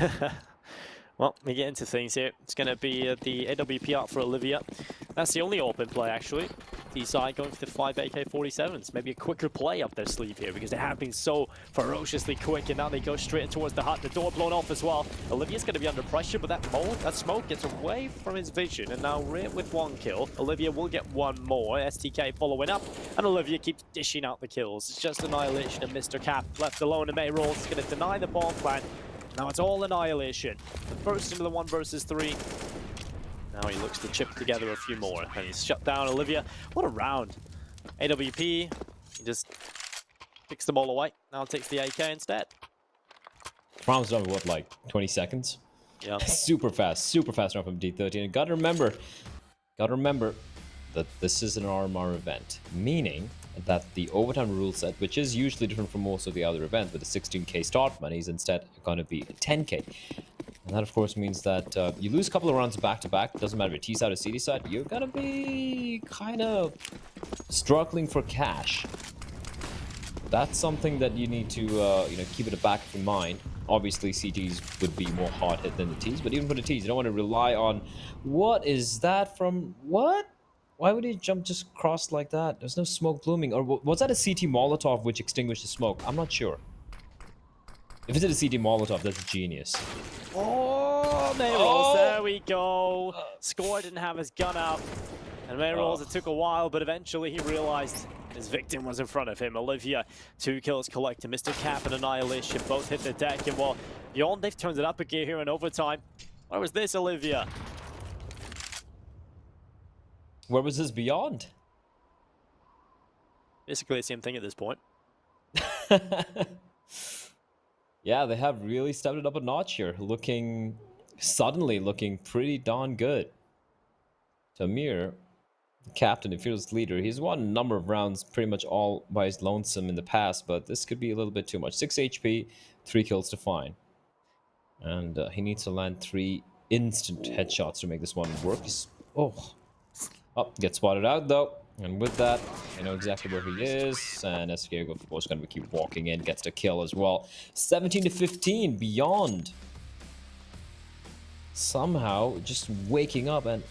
Well, we get into things here. It's going to be the AWP out for Olivia. That's the only open play, actually. D-side going for the 5 AK-47s. Maybe a quicker play up their sleeve here because they have been so ferociously quick, and now they go straight towards the hut. The door blown off as well. Olivia's going to be under pressure, but that smoke gets away from his vision, and now Rit with 1 kill. Olivia will get 1 more. STK following up, and Olivia keeps dishing out the kills. It's just Annihilation and Mr. Cap left alone, and May Rolls is going to deny the bomb plant. Now it's all Annihilation. The first into the 1 versus 3. Now he looks to chip together a few more, and he's shut down Olivia. What a round. AWP, he just picks them all away. Now takes the AK instead. Round's done with what, like 20 seconds? Yeah. super fast round from D13. And gotta remember that this is an RMR event, meaning that the overtime rule set, which is usually different from most of the other events, with the 16k start money, is instead going to be 10k. And that, of course, means that you lose a couple of rounds back-to-back. Doesn't matter if you're T-side or CD side, you're going to be kind of struggling for cash. That's something that you need to keep in the back of your mind. Obviously, CGs would be more hard-hit than the Ts, but even for the Ts, you don't want to rely on, what is that from, what? Why would he jump just across like that? There's no smoke blooming. Or was that a CT Molotov which extinguished the smoke? I'm not sure. If it's a CT Molotov, that's genius. Oh, May Rolls, there we go. Score didn't have his gun up. And May Rolls, it took a while, but eventually he realized his victim was in front of him. Olivia, 2 kills collected. Mr. Cap and Annihilation both hit the deck. And while Beyond, they've turned it up a gear here in overtime. Where was this, Olivia? Where was this Beyond? Basically the same thing at this point. Yeah, they have really stepped it up a notch here. Suddenly looking pretty darn good. Tamir, the captain, the fearless leader, he's won a number of rounds pretty much all by his lonesome in the past, but this could be a little bit too much. 6 HP, 3 kills to find. And he needs to land 3 instant headshots to make this one work. Gets spotted out though. And with that, I know exactly where he is. And SK, of course, going to keep walking in, gets the kill as well. 17 to 15, Beyond. Somehow just waking up and...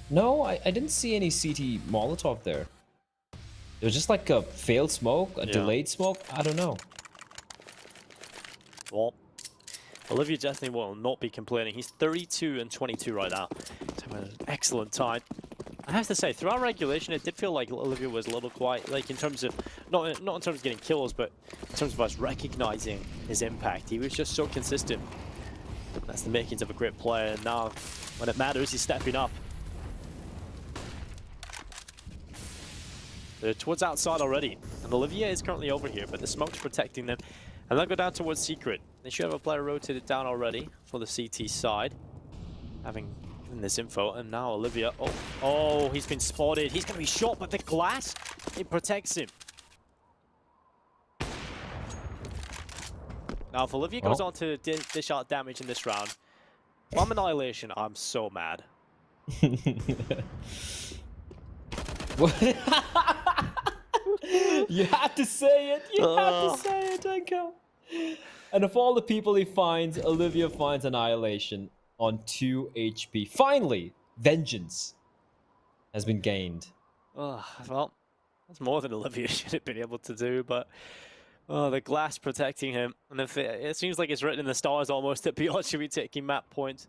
No, I didn't see any CT Molotov there. It was just like a failed smoke, a delayed smoke. I don't know. Well, Olivia definitely will not be complaining. He's 32 and 22 right now. He's having an excellent time. I have to say, throughout regulation, it did feel like Olivia was a little quiet, like in terms of, not in terms of getting kills, but in terms of us recognizing his impact. He was just so consistent. That's the makings of a great player, and now, when it matters, he's stepping up. They're towards outside already, and Olivia is currently over here, but the smoke's protecting them. And they'll go down towards Secret. They should have a player rotated down already for the CT side, having given this info. And now Olivia, oh, he's been spotted. He's going to be shot, but the glass, it protects him. Now, if Olivia goes on to dish out damage in this round, if I'm Annihilation, I'm so mad. You had to say it. You had to say it, Enko. And of all the people he finds, Olivia finds Annihilation on 2 HP. Finally, vengeance has been gained. Oh, well, that's more than Olivia should have been able to do, but oh, the glass protecting him. And if it seems like it's written in the stars almost that Beyond should be taking map point.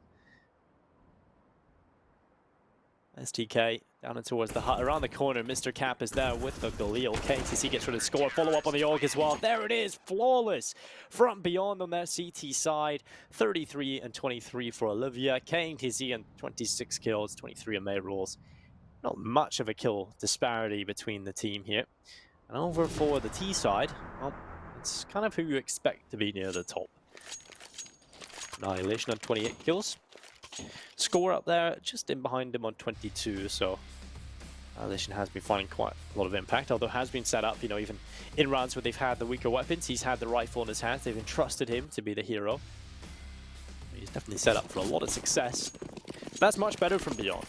STK down and towards the hut. Around the corner, Mr. Cap is there with the Galil. KTC gets rid of score. Follow up on the AUG as well. There it is, flawless from Beyond on their CT side. 33 and 23 for Olivia. KTC and 26 kills, 23 on May rolls. Not much of a kill disparity between the team here. And over for the T side, well, it's kind of who you expect to be near the top. Annihilation on 28 kills. Score up there, just in behind him on 22, so Annihilation has been finding quite a lot of impact, although has been set up, you know, even in rounds where they've had the weaker weapons, he's had the rifle in his hands, they've entrusted him to be the hero. He's definitely set up for a lot of success. That's much better from Beyond.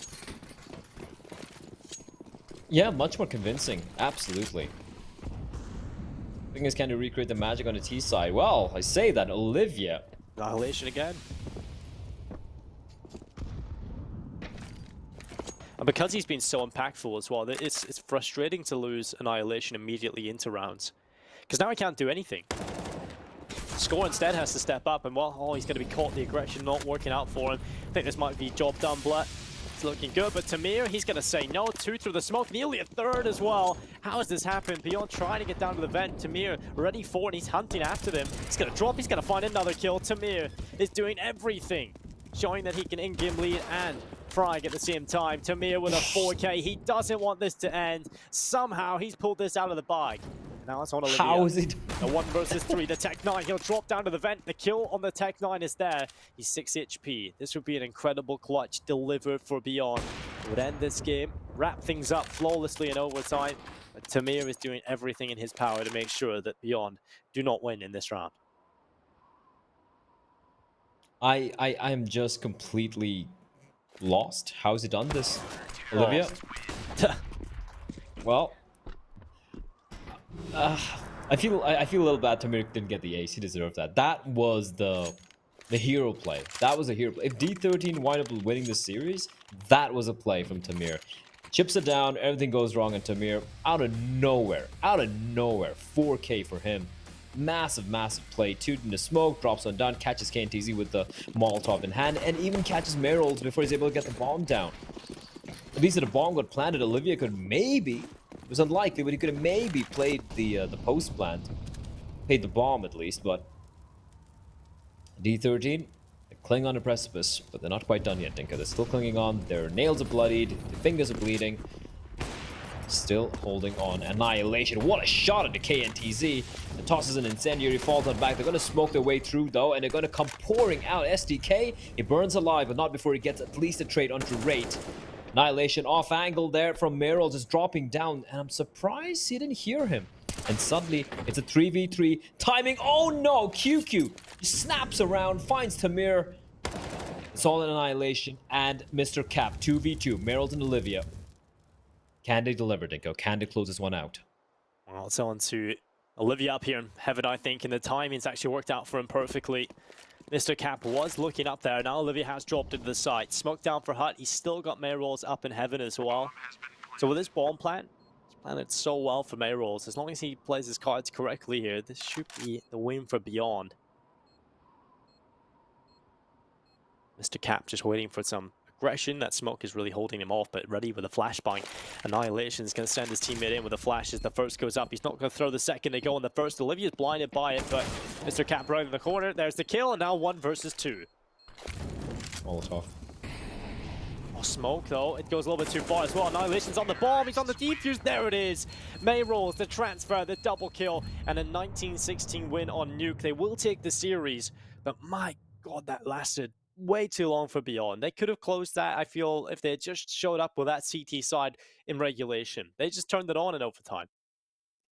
Yeah, much more convincing. Absolutely. Thing is, can you recreate the magic on the T side? Well, I say that, Olivia. Annihilation again. And because he's been so impactful as well, it's frustrating to lose Annihilation immediately into rounds. Because now he can't do anything. Score instead has to step up, and well, oh, he's going to be caught. The aggression not working out for him. I think this might be job done, Blet. It's looking good, but Tamir, he's going to say no. 2 through the smoke, nearly a third as well. How has this happened? Beyond trying to get down to the vent. Tamir ready for it, and he's hunting after them. He's going to drop, he's going to find another kill. Tamir is doing everything, showing that he can in-game lead and frag at the same time. Tamir with a 4K. He doesn't want this to end. Somehow, he's pulled this out of the bag. Now it's on Olivia. How is it? A 1 versus 3. The Tech 9, he'll drop down to the vent. The kill on the Tech 9 is there. He's 6 HP. This would be an incredible clutch delivered for Beyond. It would end this game, wrap things up flawlessly in overtime. But Tamir is doing everything in his power to make sure that Beyond do not win in this round. I'm just completely lost. How's he done this, Olivia? Well, I feel a little bad Tamir didn't get the ace. He deserved that. That was the hero play. That was a hero play. If D13 wind up winning this series, that was a play from Tamir. Chips it down, everything goes wrong, and Tamir, out of nowhere, 4K for him. Massive, massive play. 2 in the smoke, drops on down, catches KNTZ with the Molotov in hand, and even catches Meryl's before he's able to get the bomb down. At least if the bomb got planted, Olivia could maybe, it was unlikely, but he could have maybe played the post plant. Played the bomb at least, but D13, they cling on the precipice, but they're not quite done yet, Dinka. They're still clinging on, their nails are bloodied, their fingers are bleeding. Still holding on. Annihilation. What a shot at the KNTZ. It tosses an incendiary, falls on back. They're going to smoke their way through, though, and they're going to come pouring out. SDK, he burns alive, but not before he gets at least a trade onto Rate. Annihilation off angle there from Meryl, just dropping down, and I'm surprised he didn't hear him. And suddenly, it's a 3v3. Timing, oh no! QQ snaps around, finds Tamir. It's all an Annihilation, and Mr. Cap, 2v2. Meryl and Olivia. Can they deliver, Dinko? Can they close this one out? Well, it's on to Olivia up here in heaven, I think, and the timing's actually worked out for him perfectly. Mr. Cap was looking up there. Now Olivia has dropped into the site. Smoke down for Hut. He's still got Mayrolls up in heaven as well. So with this bomb plant, it's planted so well for Mayrolls. As long as he plays his cards correctly here, this should be the win for Beyond. Mr. Cap just waiting for some aggression. That smoke is really holding him off, but ready with a flashbang. Annihilation is going to send his teammate in with a flash as the first goes up. He's not going to throw the second to go on the first. Olivia's blinded by it, but Mr. Cap right in the corner. There's the kill, and now 1 versus 2. Molotov. Oh, smoke though. It goes a little bit too far as well. Annihilation's on the bomb. He's on the defuse. There it is. May rolls the transfer, the double kill, and a 19-16 win on Nuke. They will take the series, but my God, that lasted way too long for Beyond. They could have closed that, I feel, if they had just showed up with that CT side in regulation. They just turned it on in overtime.